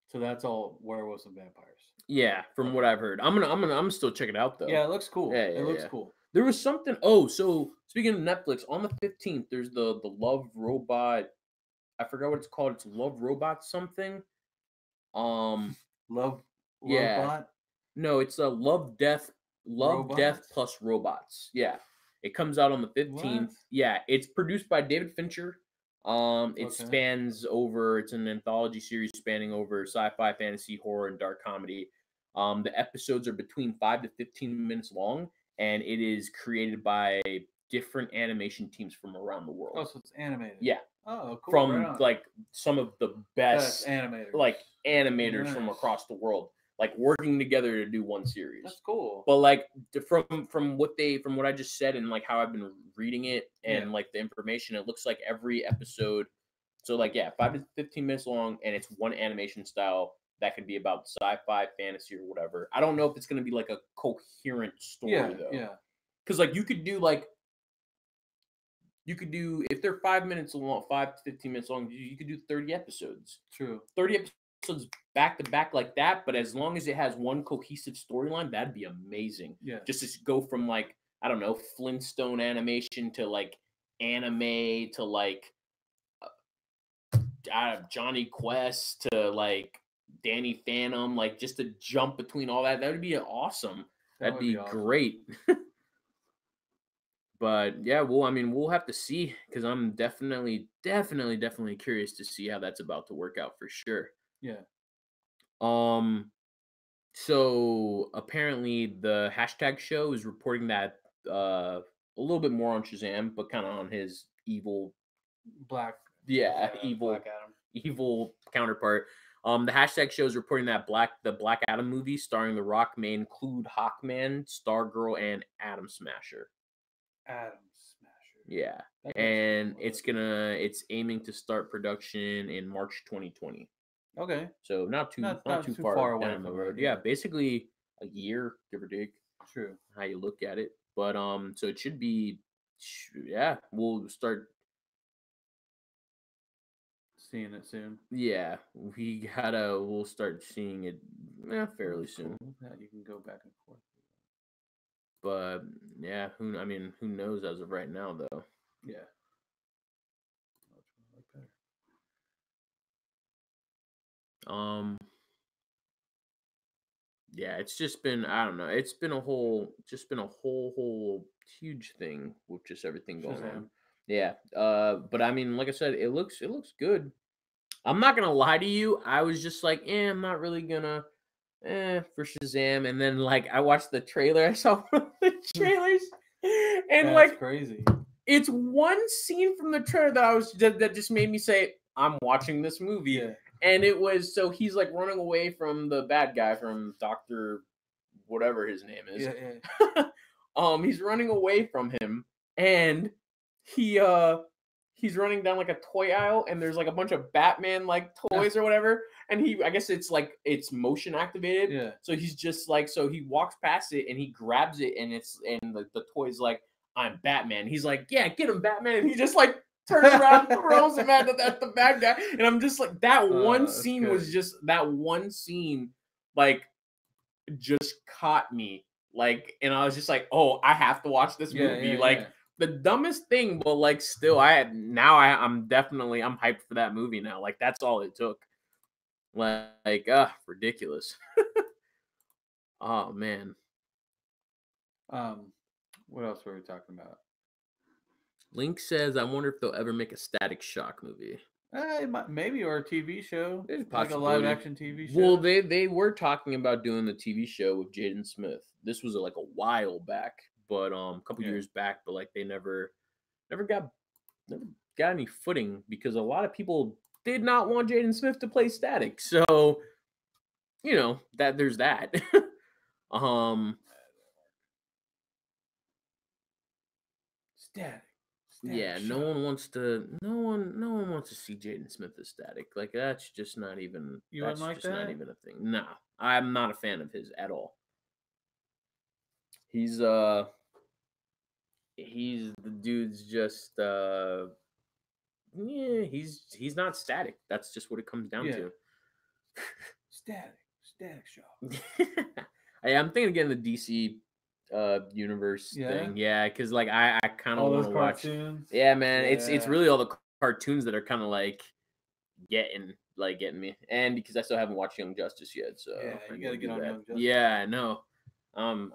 so that's all werewolves and vampires. Yeah, from what I've heard, I'm still check it out though. Yeah, it looks cool. Yeah, it looks cool. There was something. Oh, so speaking of Netflix, on the 15th, there's the Love Robot. I forgot what it's called. It's Love Robot something. Love Robot. No, it's a Love Death plus Robots. Yeah, it comes out on the 15th. What? Yeah, it's produced by David Fincher. It spans over. It's an anthology series spanning over sci-fi, fantasy, horror, and dark comedy. The episodes are between 5 to 15 minutes long, and it is created by different animation teams from around the world. Oh, so it's animated. Yeah. Oh, cool. From like some of the best animators, like animators from across the world, like working together to do one series. That's cool. But like from what I just said and like how I've been reading it and like the information, it looks like every episode. So like 5 to 15 minutes long, and it's one animation style that could be about sci-fi, fantasy, or whatever. I don't know if it's gonna be like a coherent story though. Yeah. Because like you could do if they're 5 minutes long, 5 to 15 minutes long, you could do 30 episodes. True. 30 episodes back to back like that, but as long as it has one cohesive storyline, that'd be amazing. Yeah. Just to go from like, I don't know, Flintstone animation to like anime to like Johnny Quest to like Danny Phantom, like just to jump between all that. That would be awesome. That'd be awesome. Great. But yeah, we'll have to see, because I'm definitely curious to see how that's about to work out for sure. Yeah. So apparently the hashtag show is reporting that a little bit more on Shazam, but kind of on his evil Black evil counterpart. The hashtag show is reporting that the Black Adam movie starring The Rock may include Hawkman, Stargirl, and Atom Smasher. Yeah, and it's aiming to start production in March 2020. Okay, so not too far away down the road. Yeah, basically a year, give or take. True, how you look at it. But so it should be. We'll start seeing it soon. Yeah, we'll start seeing it fairly soon. That you can go back and forth. But yeah, who knows as of right now though. Yeah. Yeah, it's just been, I don't know, it's been a whole huge thing with just everything going on. Yeah. But I mean, like I said, it looks good. I'm not gonna lie to you, I was just like, I'm not really gonna for Shazam, and then like I watched the trailer. I saw one of the trailers, and that's crazy. It's one scene from the trailer that just made me say, I'm watching this movie. Yeah. And it was, so he's like running away from the bad guy, from Dr. whatever his name is. Yeah. He's running away from him, and he he's running down like a toy aisle and there's like a bunch of Batman like toys or whatever. And I guess it's motion activated. Yeah. So he's just like, so he walks past it and he grabs it and the toy's like, I'm Batman. He's like, yeah, get him, Batman. And he just like turns around, throws him at the bad guy. And I'm just like, that one scene was just, that one scene, like, just caught me. Like, and I was just like, oh, I have to watch this movie. The dumbest thing, but like still I'm hyped for that movie now. Like that's all it took. Ridiculous. Oh man. What else were we talking about? Link says, I wonder if they'll ever make a Static Shock movie. Maybe, or a TV show. There's like a live action TV show. Well, they were talking about doing the TV show with Jaden Smith. This was like a while back, but a couple years back, but like they never got any footing because a lot of people did not want Jaden Smith to play Static. So, you know, that there's that. Static. Yeah, no one wants to see Jaden Smith as Static. Like that's just not even not even a thing. No, I'm not a fan of his at all. He's the dude's just he's not Static. That's just what it comes down to. Static Shock. I'm thinking again the DC universe thing. Yeah, because like I kind of want to watch. Yeah, man, it's really all the cartoons that are kind of like getting me, and because I still haven't watched Young Justice yet, so yeah, you gotta get on Young Justice. Yeah, I know. I'm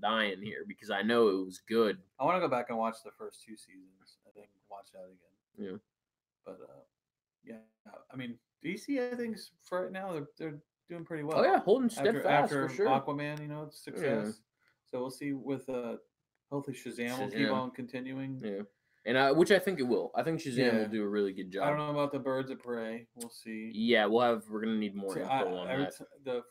dying here because I know it was good. I want to go back and watch the first 2 seasons. I think watch that again. Yeah, but yeah, I mean DC. I think for right now they're doing pretty well. Oh yeah, holding steadfast after for sure. Aquaman, it's success. Yeah. So we'll see with hopefully Shazam will keep on continuing. Yeah. And which I think it will. I think Shazam will do a really good job. I don't know about the Birds of Prey. We'll see. Yeah, we're gonna need more info on that.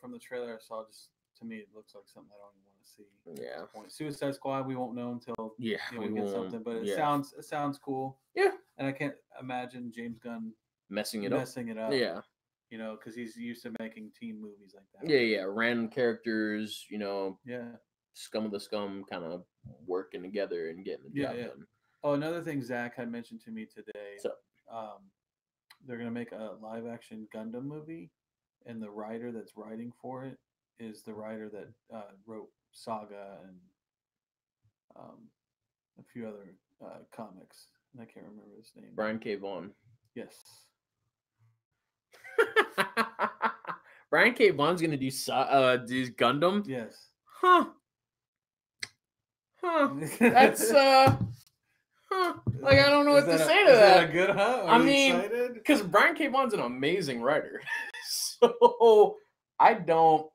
From the trailer I saw, just to me it looks like something I don't even want to see. Yeah. Suicide Squad we won't know until we get something, but it sounds cool. Yeah. And I can't imagine James Gunn messing it up. Yeah. Because he's used to making teen movies like that. Yeah. Random characters, Yeah. Scum of the scum kind of working together and getting the job done. Oh, another thing Zach had mentioned to me today. So, they're gonna make a live action Gundam movie, and the writer that's writing for it is the writer that wrote Saga and a few other comics. And I can't remember his name. Brian K. Vaughan. Yes. Brian K. Vaughan's gonna do Gundam. Yes. Huh. That's like I don't know what to say to that. Is that a good I mean, because Brian K. Vaughan's an amazing writer, so I don't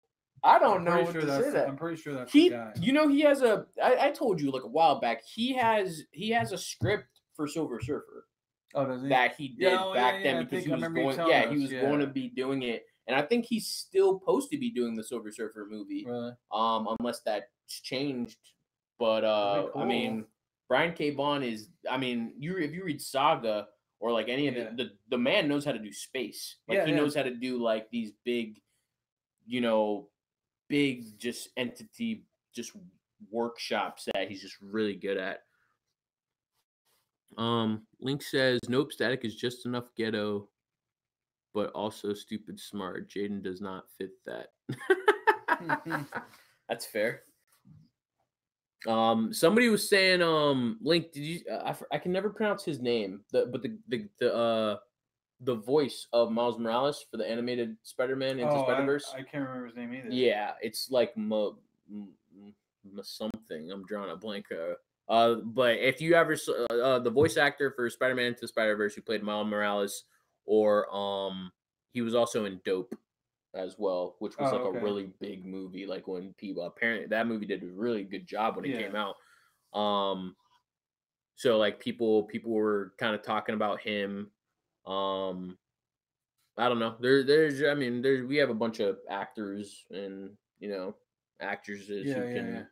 know what to say. That I'm pretty sure that's the guy. He has a. I told you like a while back. He has a script for Silver Surfer. Oh, does he? That he did back then because he was going. Yeah, he was going to be doing it, and I think he's still supposed to be doing the Silver Surfer movie. Really? Unless that's changed. But cool. I mean, Brian K. Vaughan is. I mean, if you read Saga or like any of the man knows how to do space. Like he knows how to do like these big, big just entity just workshops that he's just really good at. Link says, nope, Static is just enough ghetto, but also stupid smart. Jaden does not fit that. That's fair. Somebody was saying, Link, did you? I can never pronounce his name. But the voice of Miles Morales for the animated Spider-Man into Spider-Verse. I can't remember his name either. Yeah, it's like something. I'm drawing a blank. But if you ever the voice actor for Spider-Man into Spider-Verse who played Miles Morales, or he was also in Dope as well, which was a really big movie. Like when people apparently that movie did a really good job when it came out. So like people were kind of talking about him. I don't know. We have a bunch of actors and actresses who can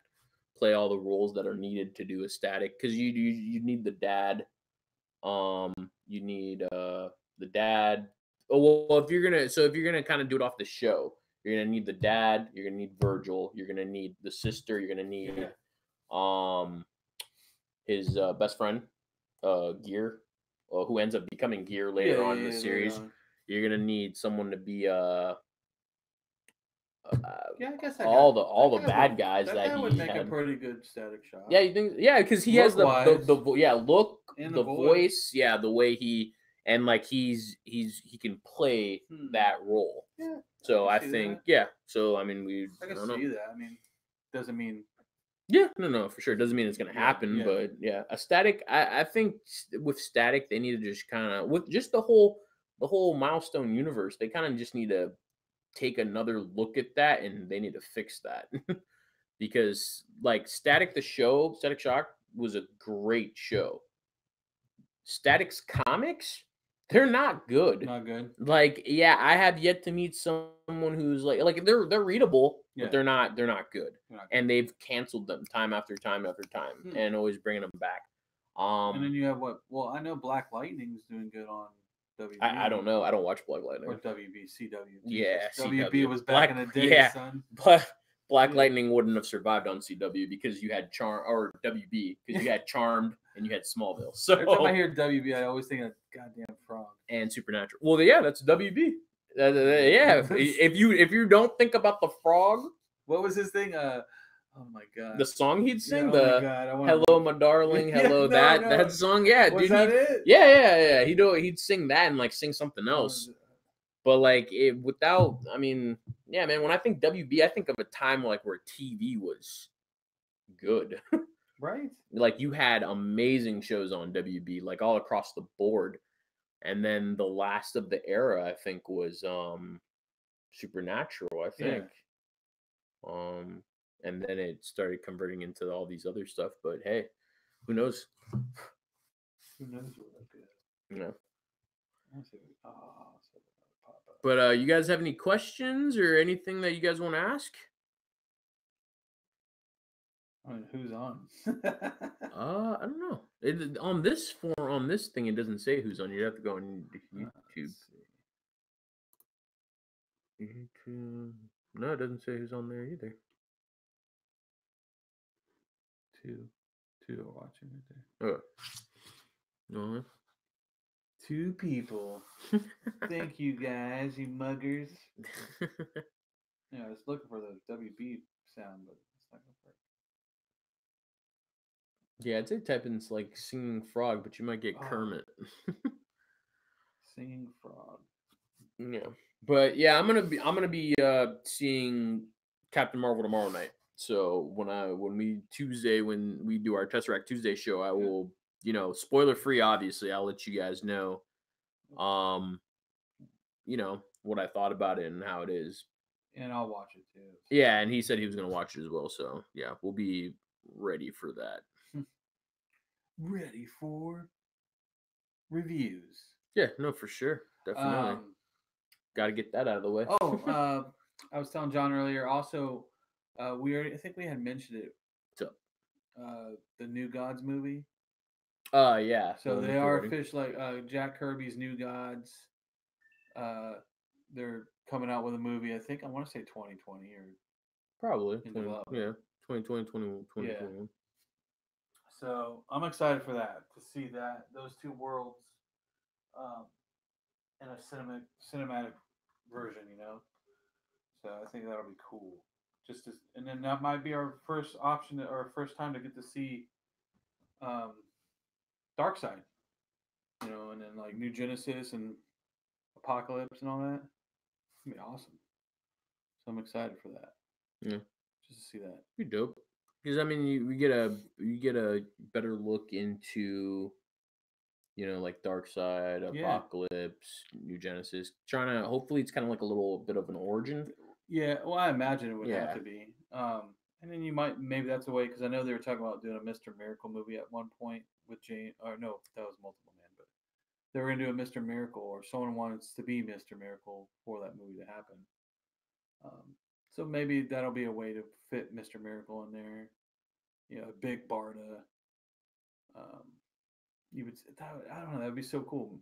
play all the roles that are needed to do a Static because you need the dad You need the dad. Oh well, if you're gonna kind of do it off the show, you're gonna need the dad. You're gonna need Virgil. You're gonna need the sister. You're gonna need his best friend, Gear, who ends up becoming Gear later on in the series. You're gonna need someone to be yeah, I guess all the bad guys that that guy he would make had. a pretty good Static Shock. Yeah, you think? Yeah, because he has the look, and the voice, yeah, the way he and like he can play that role. Yeah. So I think yeah. So I mean I can see that. I mean, doesn't mean. Yeah, no, for sure. Doesn't mean it's gonna happen, yeah. but yeah, a Static. I think with Static, they need to just kind of with just the whole Milestone universe. They kind of just need to take another look at that, and they need to fix that because like Static Shock was a great show. Static's comics, they're not good. Not good. Like, yeah, I have yet to meet someone who's like they're readable, but they're not good. And they've canceled them time after time after time, and always bringing them back. And then you have what? Well, I know Black Lightning's doing good on WB. I don't know. I don't watch Black Lightning or WB, CW. Yeah, WB CW. was back in the day, yeah. son. But Black Lightning wouldn't have survived on CW because you had WB because you had Charmed and you had Smallville. So every time I hear WB, I always think of goddamn Frog and Supernatural. Well, yeah, that's WB. Yeah, if you don't think about the Frog, what was his thing? Oh my god, the song he'd sing, "Hello, my darling," hello, that song. Yeah, was that it? Yeah. He'd sing that and like sing something else. But like without, I mean, yeah, man. When I think WB, I think of a time like where TV was good, right? Like you had amazing shows on WB, like all across the board. And then the last of the era, I think, was Supernatural. I think, and then it started converting into all these other stuff. But hey, who knows? Who knows what that is? You know. But you guys have any questions or anything that you guys want to ask? I mean, who's on? I don't know. On this thing, it doesn't say who's on. You have to go on YouTube. YouTube. No, it doesn't say who's on there either. Two are watching right there. No. 2 people. Thank you guys, you muggers. Yeah, I was looking for the WB sound, but it's not gonna work. Yeah, I'd say type in like singing frog, but you might get Kermit. Singing frog. Yeah, but yeah, I'm gonna be seeing Captain Marvel tomorrow night. So when we do our Tesseract Tuesday show, I will, spoiler free. Obviously, I'll let you guys know, what I thought about it and how it is. And I'll watch it too. Yeah, and he said he was gonna watch it as well. So yeah, we'll be ready for that. Ready for reviews. Yeah, no, for sure, definitely. Got to get that out of the way. I was telling John earlier. Also, I think we had mentioned it. So, the New Gods movie. Yeah. So they are official, like Jack Kirby's New Gods. They're coming out with a movie. I think I want to say 2020 or probably 2020, 2021. Yeah. So I'm excited for that, to see those 2 worlds in a cinematic version, So I think that'll be cool. And then that might be our first option or first time to get to see Darkseid, and then like New Genesis and Apocalypse and all that. It's gonna be awesome. So I'm excited for that. Yeah, just to see that. Be dope. Because I mean, you get a better look into, like Darkseid, Apocalypse, New Genesis. Hopefully it's kind of like a little bit of an origin. Yeah, well, I imagine it would have to be. And then maybe that's a way, because I know they were talking about doing a Mr. Miracle movie at one point with Jane. Or no, that was Multiple Man, but they were gonna do a Mr. Miracle, or someone wants to be Mr. Miracle for that movie to happen. So maybe that'll be a way to fit Mr. Miracle in there. Big Barda. you would I don't know, that'd be so cool.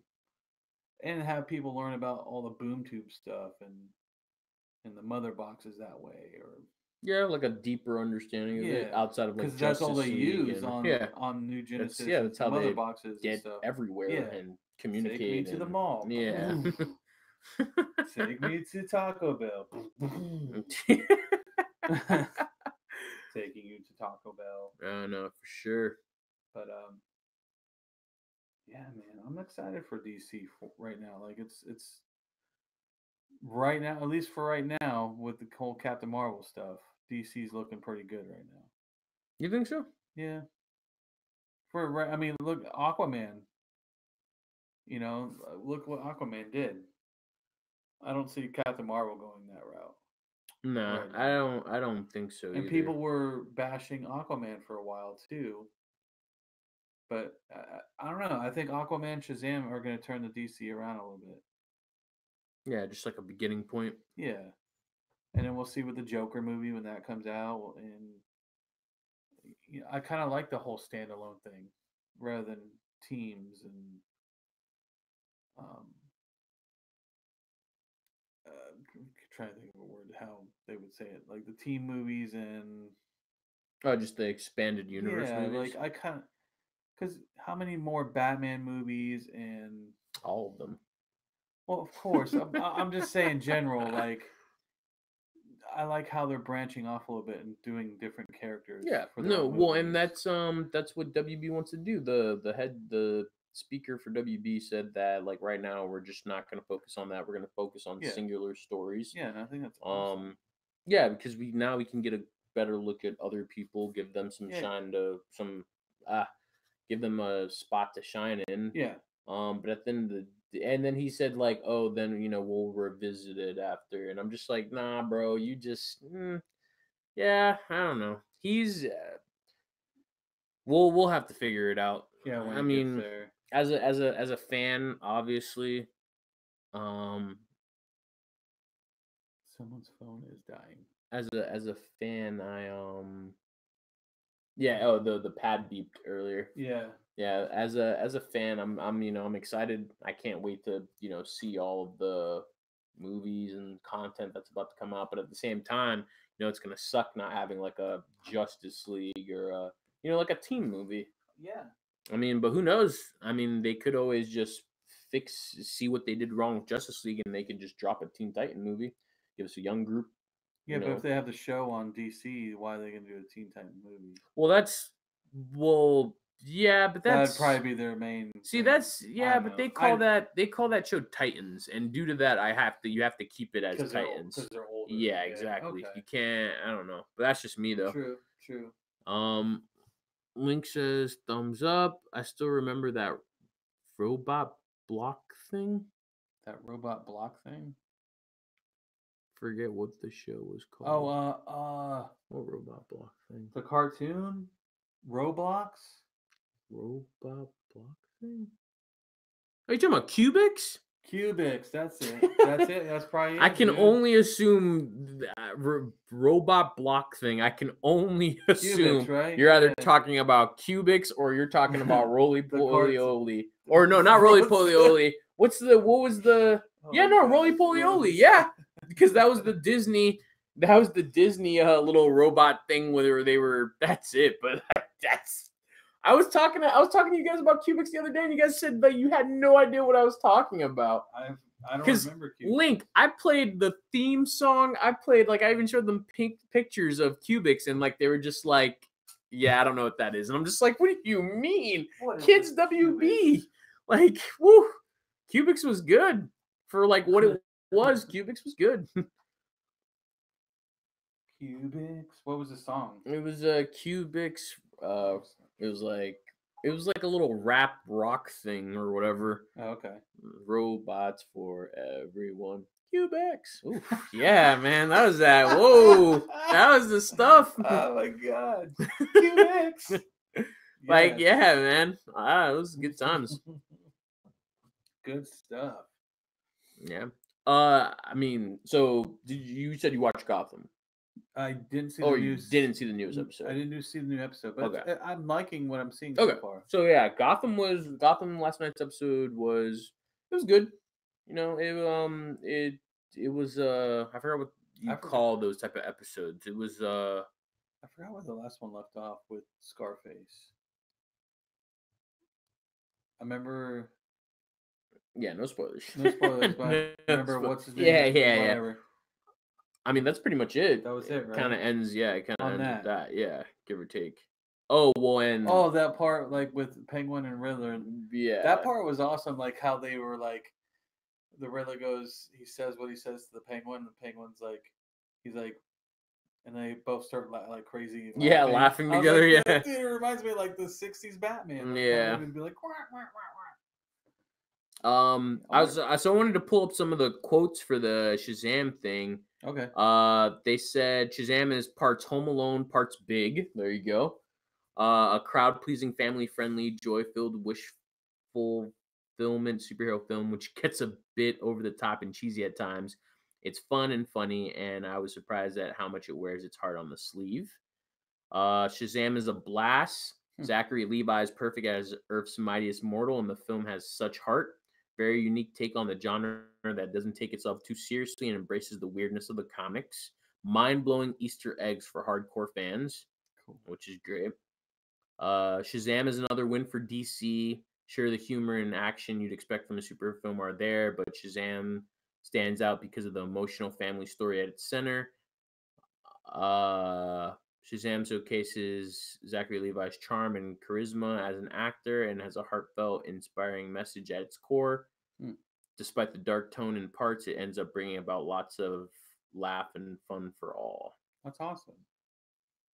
And have people learn about all the boom tube stuff and the mother boxes that way, or Yeah, like a deeper understanding of it yeah, outside of like because that's all they Justice League use and on yeah, New Genesis. that's It's the how mother they boxes and get stuff. everywhere Yeah, and take me communicate to the and mall. yeah. Take me to Taco Bell. Taking you to Taco Bell. I know for sure. But yeah, man, I'm excited for DC right now. Like it's right now, at least for right now, with the whole Captain Marvel stuff. DC's looking pretty good right now. You think so? Yeah, for right. I mean, look, Aquaman. You know, look what Aquaman did. I don't see Captain Marvel going that route No, right now. I don't think so And either. people were bashing Aquaman for a while too. But I don't know. I think Aquaman, Shazam are going to turn the DC around a little bit. Yeah, just like a beginning point. Yeah, and then we'll see with the Joker movie when that comes out. And you know, I kind of like the whole standalone thing rather than teams and um, trying to think of a word how they would say it, like the team movies and Oh, just the expanded universe yeah, movies. like I kind of because how many more Batman movies and All of them. well, of course, I'm just saying general like. I like how they're branching off a little bit and doing different characters Yeah. for their No, own well, and movies. that's what WB wants to do. The speaker for WB said that like right now we're just not going to focus on that. We're going to focus on Yeah, singular stories. yeah, and I think that's awesome. Yeah, because we can get a better look at other people, give them some Yeah, shine to some give them a spot to shine in. yeah, But at the end of and then he said like, oh, then we'll revisit it after, and I'm just like, nah, bro, you just, yeah, I don't know. He's, we'll have to figure it out. yeah. When I it gets mean, there, as a fan, obviously, um, someone's phone is dying. as a fan, yeah, oh, the pad beeped earlier. Yeah, Yeah, as a fan, I'm excited. I can't wait to see all of the movies and content that's about to come out. But at the same time, it's gonna suck not having like a Justice League or like a team movie. yeah, I mean, but who knows? I mean, they could always just see what they did wrong with Justice League, and they could just drop a Teen Titan movie, give us a young group. yeah. But if they have the show on DC, why are they gonna do a Teen Titan movie? Well, well, yeah, but That'd probably be their main. see, thing. yeah, but they call that show Titans, and due to that, you have to keep it as Titans. Because they're older. Yeah, exactly. Okay. You can't. I don't know, but that's just me though. True. True. Link says thumbs up. I still remember that robot block thing. That robot block thing. Forget what the show was called. What robot block thing? The cartoon, Roblox. Robot block thing. Are you talking about Cubics? Cubics, that's it. That's it. That's probably it. I can dude. only assume that robot block thing. I can only assume Cubics, right? you're either Yeah. talking about Cubics or you're talking about Roly Poly Oly. Or no, not Roly Poly Oly. What was the yeah, no, Roly Poly Oly. Yeah. Because that was the Disney little robot thing where they were that's it, but I was talking to you guys about Cubics the other day, and you guys said that you had no idea what I was talking about. I don't remember Cubics. Link, I played the theme song. I even showed them pink pictures of Cubics, and like they were just like, yeah, I don't know what that is. And I'm just like, what do you mean? Kids WB. Like, woo. Cubics was good. For like what it was, Cubics was good. Cubics. What was the song? It was Cubics. It was like a little rap rock thing or whatever. Oh, okay. Robots for everyone. Cubics. Ooh, yeah, man, that was that. Whoa, that was the stuff. Oh my god, Cubics. Like, yeah, man. It was good times. Good stuff. Yeah. I mean, so you said you watched Gotham? I didn't see Or the you news. didn't see the newest I episode? didn't see the new episode, but Okay. I'm liking what I'm seeing Okay. so far. So yeah, Gotham last night's episode was good. You know, it was I forgot what you call those type of episodes. It was I forgot where the last one left off with Scarface. I remember. Yeah, no spoilers. No spoilers, but No remember spo- what's his name? Yeah. Whatever. I mean, that's pretty much it. That was it, right? Kind of ends, yeah. It kind of On ends with that. that, yeah, give or take. Oh well, and that part like with Penguin and Riddler. yeah, That part was awesome. Like how they were like, the Riddler goes, he says what he says to the Penguin. The Penguin's like, he's like, and they both start like crazy. Yeah, laughing I was together. like, Yeah, dude, it reminds me of like the '60s Batman. Like, Yeah. Penguin would be like, quack, quack, quack, quack. I wanted to pull up some of the quotes for the Shazam thing. Okay. They said Shazam is parts Home Alone, parts Big. There you go. A crowd-pleasing, family-friendly, joy-filled, wish fulfillment superhero film, which gets a bit over the top and cheesy at times. It's fun and funny, and I was surprised at how much it wears its heart on the sleeve. Shazam is a blast. Zachary Levi is perfect as Earth's mightiest mortal, and the film has such heart. Very unique take on the genre that doesn't take itself too seriously and embraces the weirdness of the comics. Mind-blowing Easter eggs for hardcore fans, which is great. Shazam is another win for DC. Sure, the humor and action you'd expect from a super film are there, but Shazam stands out because of the emotional family story at its center. Shazam showcases Zachary Levi's charm and charisma as an actor and has a heartfelt, inspiring message at its core. Despite the dark tone in parts, it ends up bringing about lots of laugh and fun for all. That's awesome.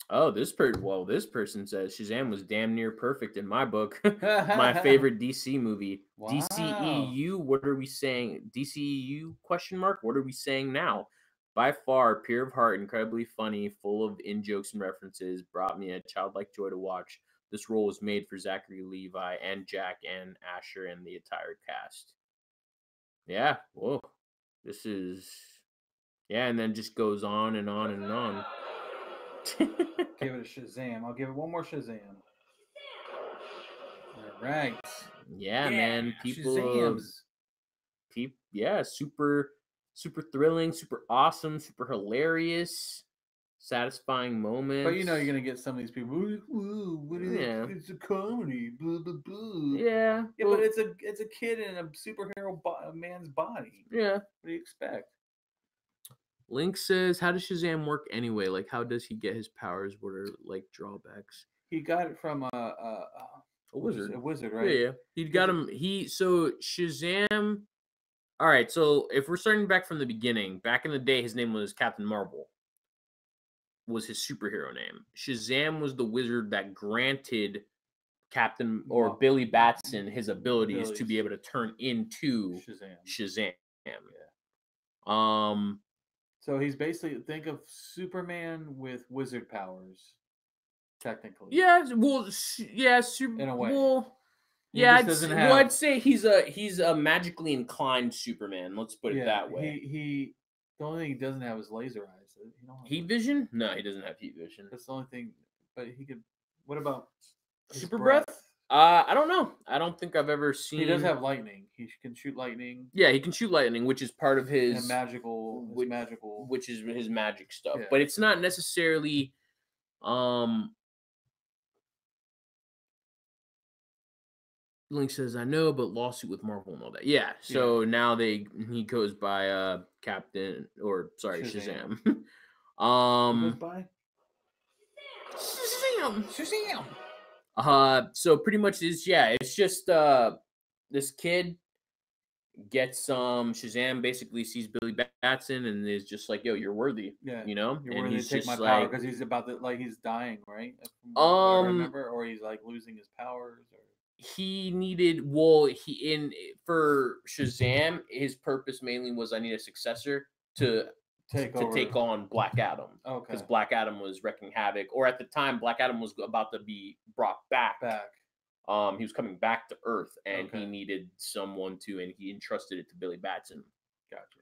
Oh, this person says Shazam was damn near perfect in my book. My favorite DC movie. Wow. DCEU, what are we saying? DCEU question mark? What are we saying now? By far, pure of heart, incredibly funny, full of in-jokes and references, brought me a childlike joy to watch. This role was made for Zachary Levi and Jack and Asher and the entire cast. Yeah, whoa. This is... Yeah, and then just goes on and on and on. Give it a Shazam. I'll give it one more Shazam. All right. Yeah, man. Shazams. Super thrilling, super awesome, super hilarious, satisfying moments. But you know you're gonna get some of these people. What is it? It's a comedy. Blah, blah, blah. Yeah, but it's a kid in a superhero man's body. Yeah. What do you expect? Link says, "How does Shazam work anyway? Like, how does he get his powers? What are like drawbacks?" He got it from a wizard. A wizard, right? Yeah. He got him. So Shazam. All right. So if we're starting back from the beginning, back in the day, his name was Captain Marvel. Was his superhero name? Shazam was the wizard that granted Captain or Billy Batson his abilities to be able to turn into Shazam. Yeah. So he's basically, think of Superman with wizard powers, technically. Yeah, well, yeah, in a way. Well, yeah, I'd say he's a magically inclined Superman. Let's put it that way. The only thing he doesn't have is laser eyes. Heat vision? No, he doesn't have heat vision. That's the only thing. But he could. What about super breath? I don't know. I don't think I've ever seen. He does have lightning. He can shoot lightning. Yeah, he can shoot lightning, which is part of his magical, which is his magic stuff. Yeah. But it's not necessarily. Link says, "I know, but lawsuit with Marvel and all that." Yeah. So now he goes by Captain Shazam. He goes by Shazam. So pretty much it's just this kid gets Shazam basically sees Billy Batson and is just like, "Yo, you're worthy." Yeah. You know? You're worthy to take my power because he's about to he's dying, right? I remember, or he's like losing his powers or he needed for Shazam, his purpose mainly was I need a successor to take on Black Adam. Okay. Because Black Adam was wreaking havoc, or at the time Black Adam was about to be brought back. He was coming back to Earth, and he needed someone to, and he entrusted it to Billy Batson. Gotcha.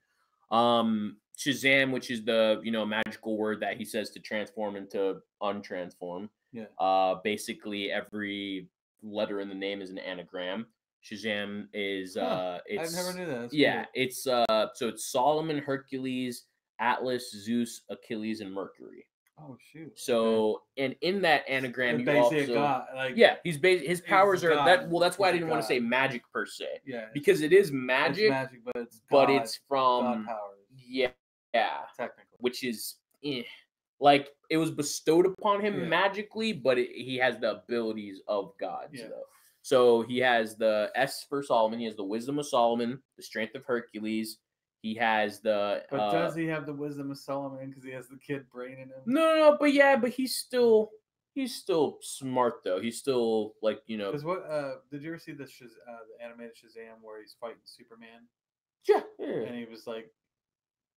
Shazam, which is the magical word that he says to transform into untransform. Yeah. Basically every letter in the name is an anagram. Shazam is I it's never knew that. That's yeah, cool. it's so it's Solomon, Hercules, Atlas, Zeus, Achilles, and Mercury. Oh shoot. So and in that anagram you basically also a god. Like yeah, his powers are God. that well that's why I He's a didn't want to say god. magic per se. Yeah. Because it is It's magic, magic, but it's but God, it's from God powers. yeah, Technically. which is like it was bestowed upon him Yeah. magically, but he has the abilities of gods Yeah. though. So he has the S for Solomon. He has the wisdom of Solomon, the strength of Hercules. He has the. But does he have the wisdom of Solomon because he has the kid brain in him? No, but he's still smart though. He's still like Because what did you ever see the animated Shazam where he's fighting Superman? Yeah. And he was like,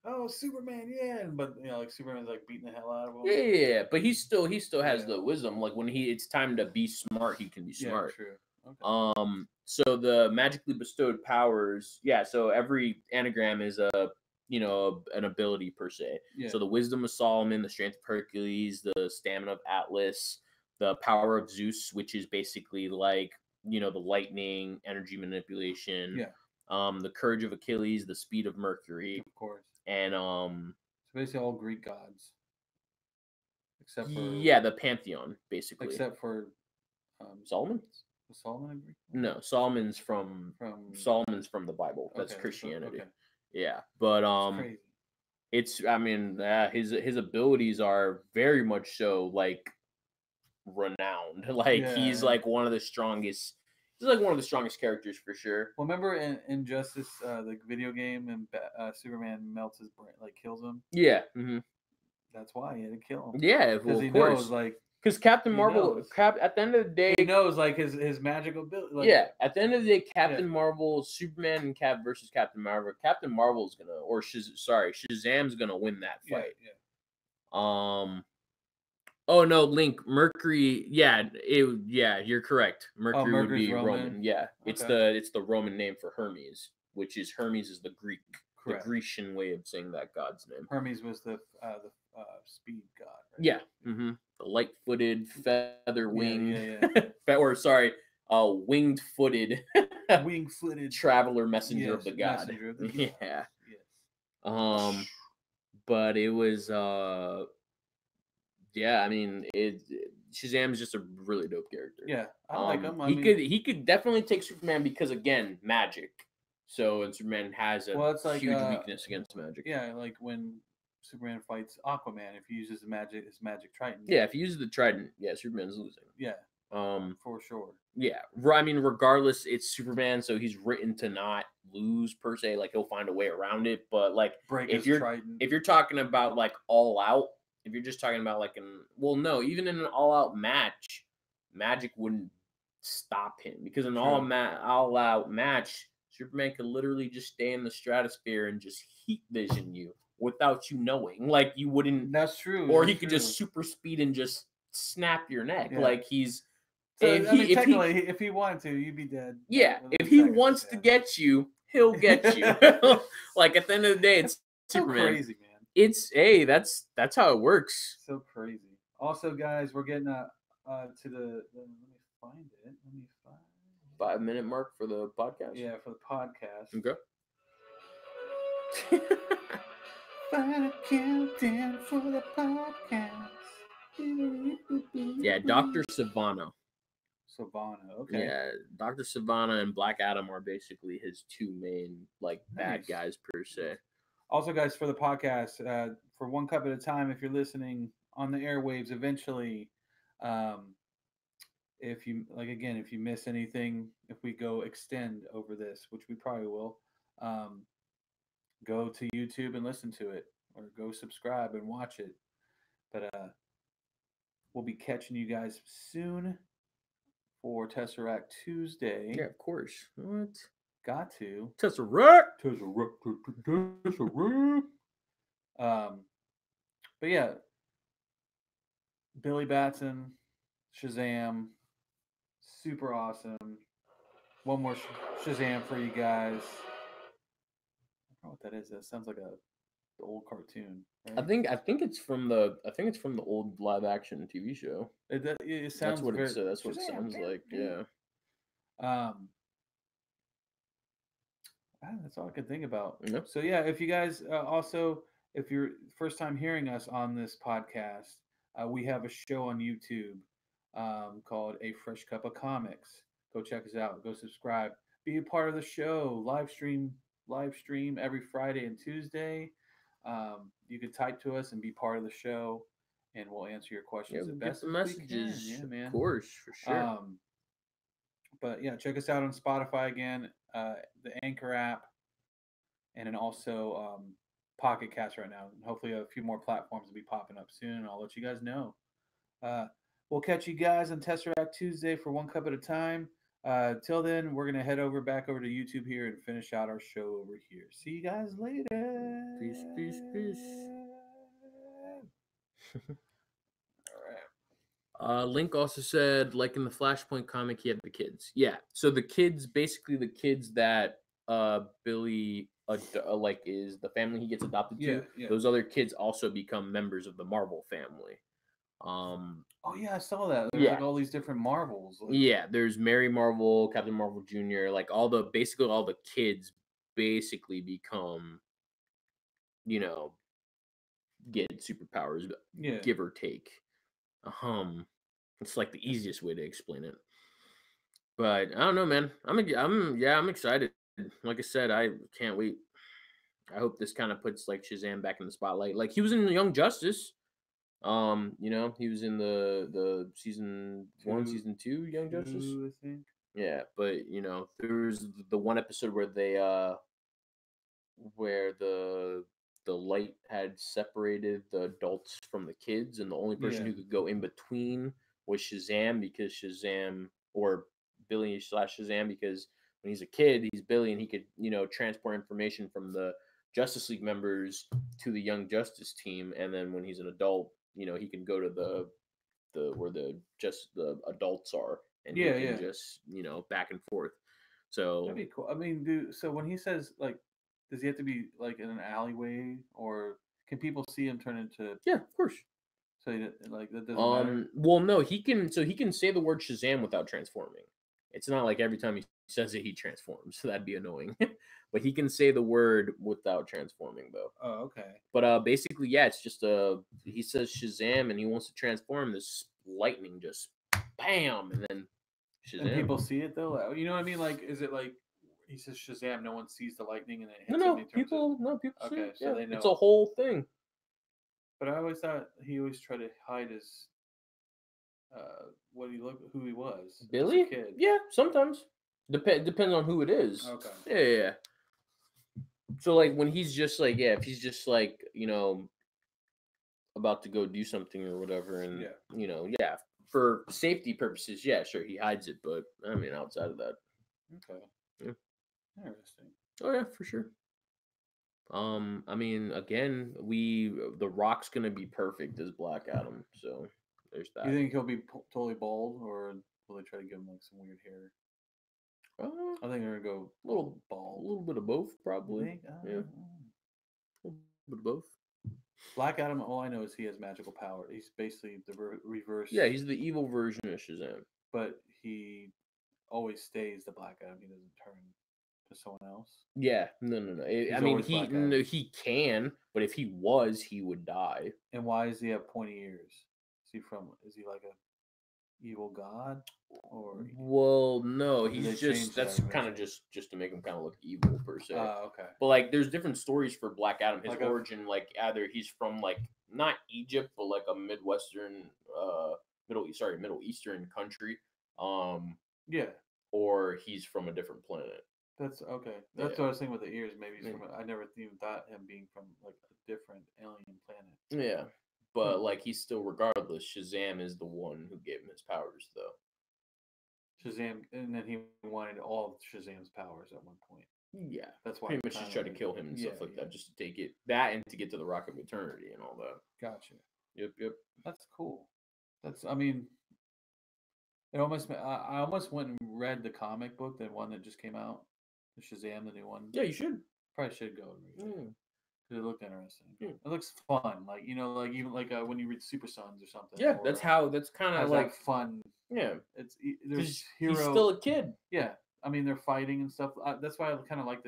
"Oh, Superman, yeah!" But like Superman's like beating the hell out of him. Yeah. But he still has Yeah. the wisdom. Like when it's time to be smart, he can be smart. Yeah, true. Okay. So the magically bestowed powers, yeah. So every anagram is an ability per se. Yeah. So the wisdom of Solomon, the strength of Hercules, the stamina of Atlas, the power of Zeus, which is basically like the lightning, energy manipulation. Yeah. The courage of Achilles, the speed of Mercury, Of course. and So basically all Greek gods, except for the pantheon, basically. Except for Solomon. Was Solomon a Greek? No, Solomon's from the Bible. That's Okay, Christianity. okay. Yeah, but Crazy. it's I mean his abilities are very much so like renowned. Like he's like one of the strongest. He's like one of the strongest characters for sure. Well, remember in Injustice, the video game, and Superman melts his brain, like kills him. Yeah. That's why he had to kill him. Yeah, because he knows like. Because Captain Marvel, at the end of the day, he knows like his magical ability. Like, yeah, at the end of the day, Captain Marvel, Superman, and Cap versus Captain Marvel. Captain Marvel's gonna, or Shazam's gonna win that fight. Yeah. Oh no, Link, Mercury. Yeah, you're correct. Mercury would be Roman. Yeah, it's the Roman name for Hermes, which is Hermes is the Grecian way of saying that god's name. Hermes was the speed god. Right? Yeah. Mm-hmm. The light-footed, feather-winged, winged-footed, wing-footed traveler messenger of the god. Yeah. Yes. But it was yeah, I mean Shazam is just a really dope character. Yeah, I like him. He could definitely take Superman because again, magic. So and Superman has a huge weakness against magic. Yeah, like when Superman fights Aquaman, if he uses his magic trident. Yeah, if he uses the trident, yeah, Superman's losing. Yeah. For sure. Yeah, I mean, regardless, it's Superman, so he's written to not lose per se. Like he'll find a way around it, but like if you're talking about like all out, if you're just talking about like even in an all out match, magic wouldn't stop him because in all out match, Superman could literally just stay in the stratosphere and just heat vision you without you knowing. Like you wouldn't. That's true. Or he could just super speed and just snap your neck. Yeah. Like he's. So, if he wanted to, you'd be dead. Yeah, if he wants to get you, he'll get you. Like at the end of the day, it's Superman. So crazy, man. It's that's how it works. So crazy. Also, guys, we're getting to the. Let me find it. 5-minute mark for the podcast. Yeah, for the podcast. Okay. Final countdown for the podcast. Yeah, Dr. Sivana. Okay. Yeah, Dr. Sivana and Black Adam are basically his two main bad guys per se. Also, guys, for the podcast, for One Cup at a Time, if you're listening on the airwaves, eventually, if you miss anything, if we go extend over this, which we probably will, go to YouTube and listen to it, or go subscribe and watch it. But we'll be catching you guys soon for Tesseract Tuesday. Yeah, of course. What? Got to. Tesseract. But yeah, Billy Batson, Shazam, super awesome. One more Shazam for you guys. I don't know what that is. That sounds like a old cartoon. I Right? think it's from the old live action TV show. It That's sounds what very. it's that's what it Shazam, sounds bam, like. bam. Yeah. That's all I can think about. Yep. So yeah, if you guys also, if you're first time hearing us on this podcast, we have a show on YouTube called A Fresh Cup of Comics. Go check us out. Go subscribe. Be a part of the show. Live stream every Friday and Tuesday. You can type to us and be part of the show, and we'll answer your Yeah, questions we as get best the as we can. messages, Yeah, of man. course, for sure. But yeah, check us out on Spotify again, the Anchor app, and then also Pocket Cast right now. And hopefully, a few more platforms will be popping up soon. I'll let you guys know. We'll catch you guys on Tesseract Tuesday for one cup at a time. Till then, we're gonna head back over to YouTube here and finish out our show over here. See you guys later. Peace, peace, peace. Link also said, like in the Flashpoint comic, he had the kids. Yeah, so the kids, basically the kids that Billy like is the family he gets adopted to. Yeah. Those other kids also become members of the Marvel family. Oh yeah, I saw that. There's Yeah. like all these different Marvels. Like, Yeah, there's Mary Marvel, Captain Marvel Jr., like basically all the kids basically become, get superpowers, yeah. give or take. It's like the easiest way to explain it. But I don't know, man. I'm excited. Like I said, I can't wait. I hope this kind of puts like Shazam back in the spotlight. Like he was in Young Justice. He was in the season 1, season 2 Young Justice. I think. Yeah, but there's the one episode where the light had separated the adults from the kids, and the only person who could go in between was Shazam, because Shazam, or Billy / Shazam, because when he's a kid, he's Billy, and he could transport information from the Justice League members to the Young Justice team, and then when he's an adult, he can go to the where the adults are, and he can just back and forth. So that'd be cool. I mean, dude. So when he says like, does he have to be like in an alleyway, or can people see him turn into? Yeah, of course. So like that doesn't matter. Well, no, he can. So he can say the word Shazam without transforming. It's not like every time he says it, he transforms. So that'd be annoying. But he can say the word without transforming, though. Oh, okay. But basically, yeah, it's just he says Shazam and he wants to transform. This lightning just bam, and then Shazam. And people see it though. You know what I mean? Like, is it like he says Shazam, no one sees the lightning, and then it hits him? And people see okay, it. so they know. It's a whole thing. But I always thought he always tried to hide his who he was. Billy? As a kid. Yeah, sometimes. Depends on who it is. Okay. Yeah. So like when he's just like, if he's just like, about to go do something or whatever, and for safety purposes, yeah, sure, he hides it, but I mean outside of that. Okay. Yeah. Interesting. Oh yeah, for sure. I mean, again, The Rock's gonna be perfect as Black Adam, so there's that. You think he'll be totally bald, or will they try to give him like some weird hair? I think they're gonna go a little bald. A little bit of both, probably. Yeah, a little bit of both. Black Adam, all I know is he has magical power. He's basically the reverse. Yeah, he's the evil version of Shazam. But he always stays the Black Adam. He doesn't turn to someone else. Yeah, no. I mean, he can, but if he was, he would die. And why does he have pointy ears? Is he like a evil god, or? Well, no, he's just that's kind of just to make him kind of look evil per se. Okay. But like, there's different stories for Black Adam. His origin, like either he's from like not Egypt, but like a Middle Eastern country. Yeah. Or he's from a different planet. That's okay. That's what I was thinking with the ears. Maybe he's from. I never even thought him being from like a different alien planet. Yeah. But like he's still, regardless, Shazam is the one who gave him his powers, though. Shazam, and then he wanted all of Shazam's powers at one point. Yeah, that's why pretty much just tried to kill him and stuff like that, just to take it and to get to the Rock of Eternity and all that. Gotcha. Yep. That's cool. I mean, it almost. I almost went and read the comic book, the one that just came out, the Shazam, the new one. Yeah, you should. Probably should go and read it. Mm. 'Cause it looked interesting. Hmm. It looks fun, like like even like when you read Super Sons or something. Yeah, or, that's kind has of that like fun. yeah. It's 'Cause there's he's hero. still a kid. Yeah, I mean they're fighting and stuff. That's why I kind of like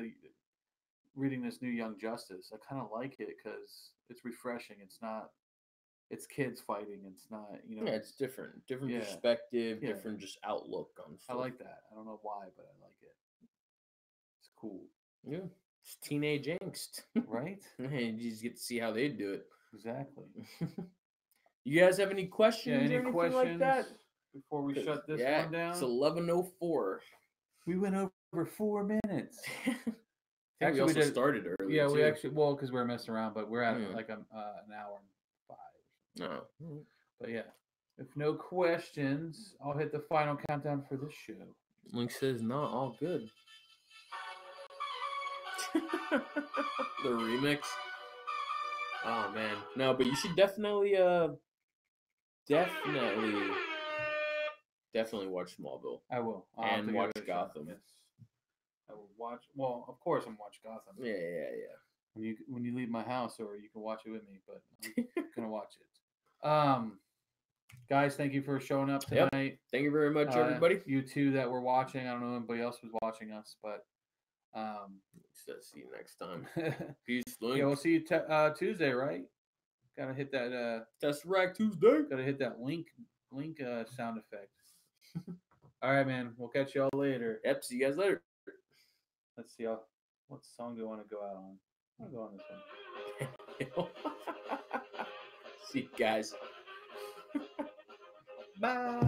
reading this new Young Justice. I kind of like it because it's refreshing. It's not. It's kids fighting. It's not. Yeah, it's different Yeah. perspective, Yeah. different just outlook on I stuff. like that. I don't know why, but I like it. It's cool, Yeah, it's teenage angst, right? and you just get to see how they do it. Exactly. You guys have any questions Yeah. Any or anything questions like that? before we shut this yeah, one down? it's 11:04. We went over 4 minutes. Actually, we also started early. Yeah, too. we actually because we were messing around, but we're at Yeah. like an hour and 5. No. But yeah, if no questions, I'll hit the final countdown for this show. Link says not all good. The remix. Oh man, no, but you should definitely watch Smallville. I will. I'll have And to give watch it a shot. Gotham. Yes. I will watch. Well, of course, I'm watching Gotham. Yeah. When you leave my house, or you can watch it with me, but I'm gonna watch it. Guys, thank you for showing up tonight. Yep. Thank you very much, everybody. You two that were watching. I don't know if anybody else was watching us, but see you next time. Peace. Link. Yeah, we'll see you Tuesday, right? Gotta hit that Tesseract Tuesday. Gotta hit that link sound effect. All right, man. We'll catch y'all later. Yep. See you guys later. Let's see. What song do you want to go out on? I'll go on this one. See you guys. Bye.